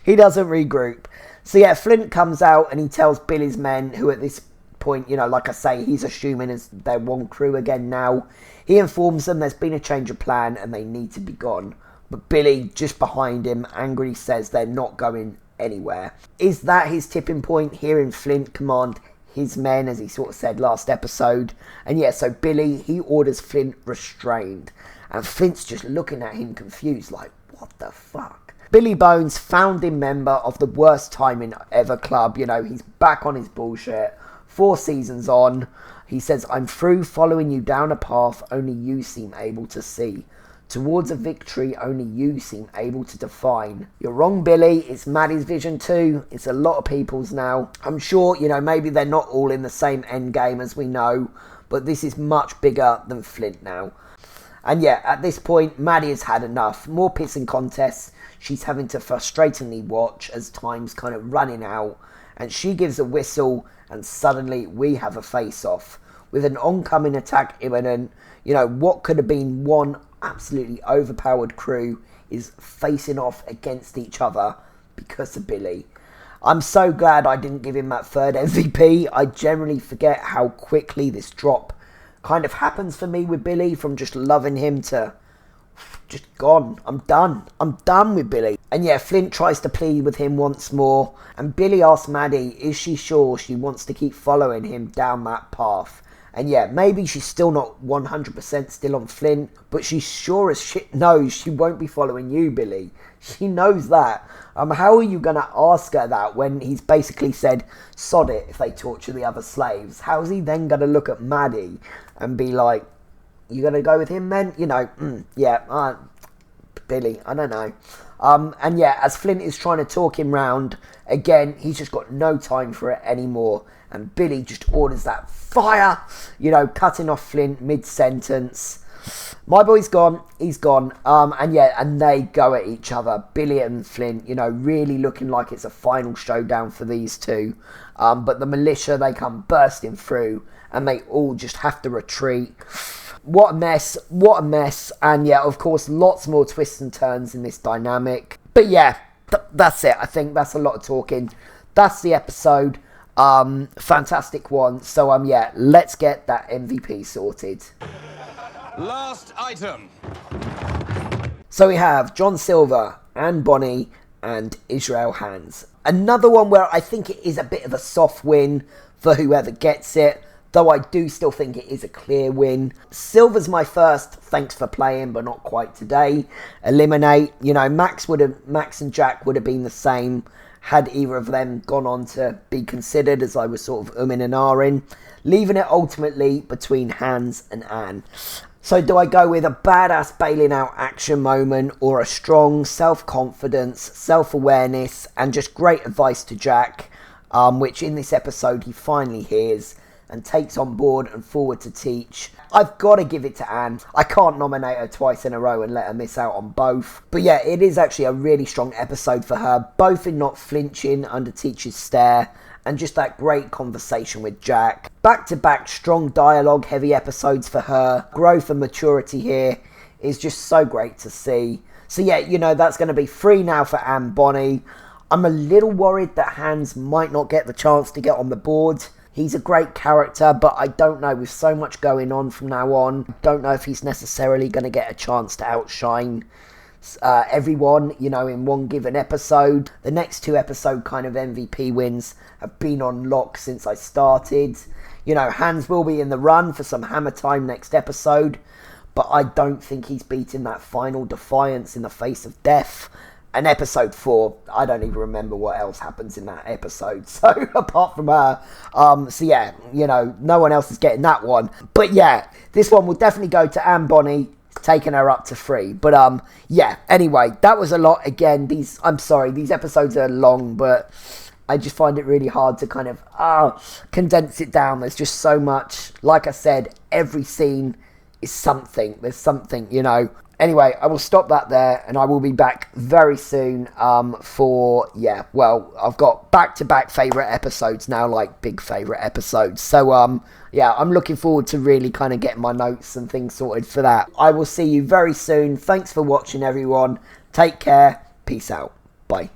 He doesn't regroup. So yeah, Flint comes out and he tells Billy's men, who at this point, you know, like I say, he's assuming as their one crew again now. He informs them there's been a change of plan and they need to be gone. But Billy, just behind him, angrily says they're not going anywhere. Is that his tipping point, hearing Flint command his men, as he sort of said last episode? And yeah, so Billy, he orders Flint restrained. And Flint's just looking at him confused, like, what the fuck? Billy Bones, founding member of the worst timing ever club, you know, he's back on his bullshit. 4 seasons on, he says, I'm through following you down a path only you seem able to see. Towards a victory only you seem able to define. You're wrong, Billy. It's Madi's vision too. It's a lot of people's now. I'm sure, you know, maybe they're not all in the same end game as we know, but this is much bigger than Flint now. And yeah, at this point, Madi has had enough. More pissing contests. She's having to frustratingly watch as time's kind of running out. And she gives a whistle, and suddenly we have a face-off. With an oncoming attack imminent, you know, what could have been one absolutely overpowered crew is facing off against each other because of Billy. I'm so glad I didn't give him that 3rd MVP. I generally forget how quickly this drop kind of happens for me with Billy, from just loving him to just gone. I'm done with Billy. And yeah, Flint tries to plead with him once more, and Billy asks Madi, is she sure she wants to keep following him down that path? And yeah, maybe she's still not 100% still on Flint, but she sure as shit knows she won't be following you, Billy. She knows that. How are you going to ask her that when he's basically said, sod it if they torture the other slaves? How's he then going to look at Madi and be like, you going to go with him then? You know, Billy, I don't know. And yeah, as Flint is trying to talk him round, again, he's just got no time for it anymore. And Billy just orders that fire, you know, cutting off Flint mid-sentence. My boy's gone, he's gone. And yeah, and they go at each other, Billy and Flint, you know, really looking like it's a final showdown for these two. But the militia, they come bursting through, and they all just have to retreat. What a mess, what a mess. And yeah, of course, lots more twists and turns in this dynamic. But yeah, that's it. I think that's a lot of talking. That's the episode. Fantastic one. So yeah, let's get that MVP sorted. Last item. So we have John Silver and Bonny and Israel Hands. Another one where I think it is a bit of a soft win for whoever gets it. though I do still think it is a clear win. Silver's my first thanks for playing, but not quite today. Eliminate, you know, Max and Jack would have been the same had either of them gone on to be considered, as I was sort of umming and ahhing, leaving it ultimately between Hans and Anne. So do I go with a badass bailing out action moment, or a strong self-confidence, self-awareness, and just great advice to Jack, which in this episode he finally hears and takes on board and forward to teach? I've got to give it to Anne. I can't nominate her twice in a row and let her miss out on both. But yeah, it is actually a really strong episode for her, both in not flinching under Teach's stare and just that great conversation with Jack. Back-to-back strong dialogue heavy episodes for her. Growth and maturity here is just so great to see. So yeah, you know, that's going to be 3 now for Anne Bonny. I'm a little worried that Hans might not get the chance to get on the board. He's a great character, but I don't know, with so much going on from now on, I don't know if he's necessarily going to get a chance to outshine everyone, you know, in one given episode. The next 2 episode kind of MVP wins have been on lock since I started. You know, Hans will be in the run for some hammer time next episode, but I don't think he's beating that final defiance in the face of death. And episode 4, I don't even remember what else happens in that episode. So, apart from her. So, yeah, you know, no one else is getting that one. But, yeah, this one will definitely go to Anne Bonny, taking her up to 3. But, yeah, anyway, that was a lot. Again, these episodes are long, but I just find it really hard to kind of condense it down. There's just so much. Like I said, every scene is something. There's something, you know. Anyway, I will stop that there, and I will be back very soon for, I've got back-to-back favourite episodes now, like big favourite episodes. So, I'm looking forward to really kind of getting my notes and things sorted for that. I will see you very soon. Thanks for watching, everyone. Take care. Peace out. Bye.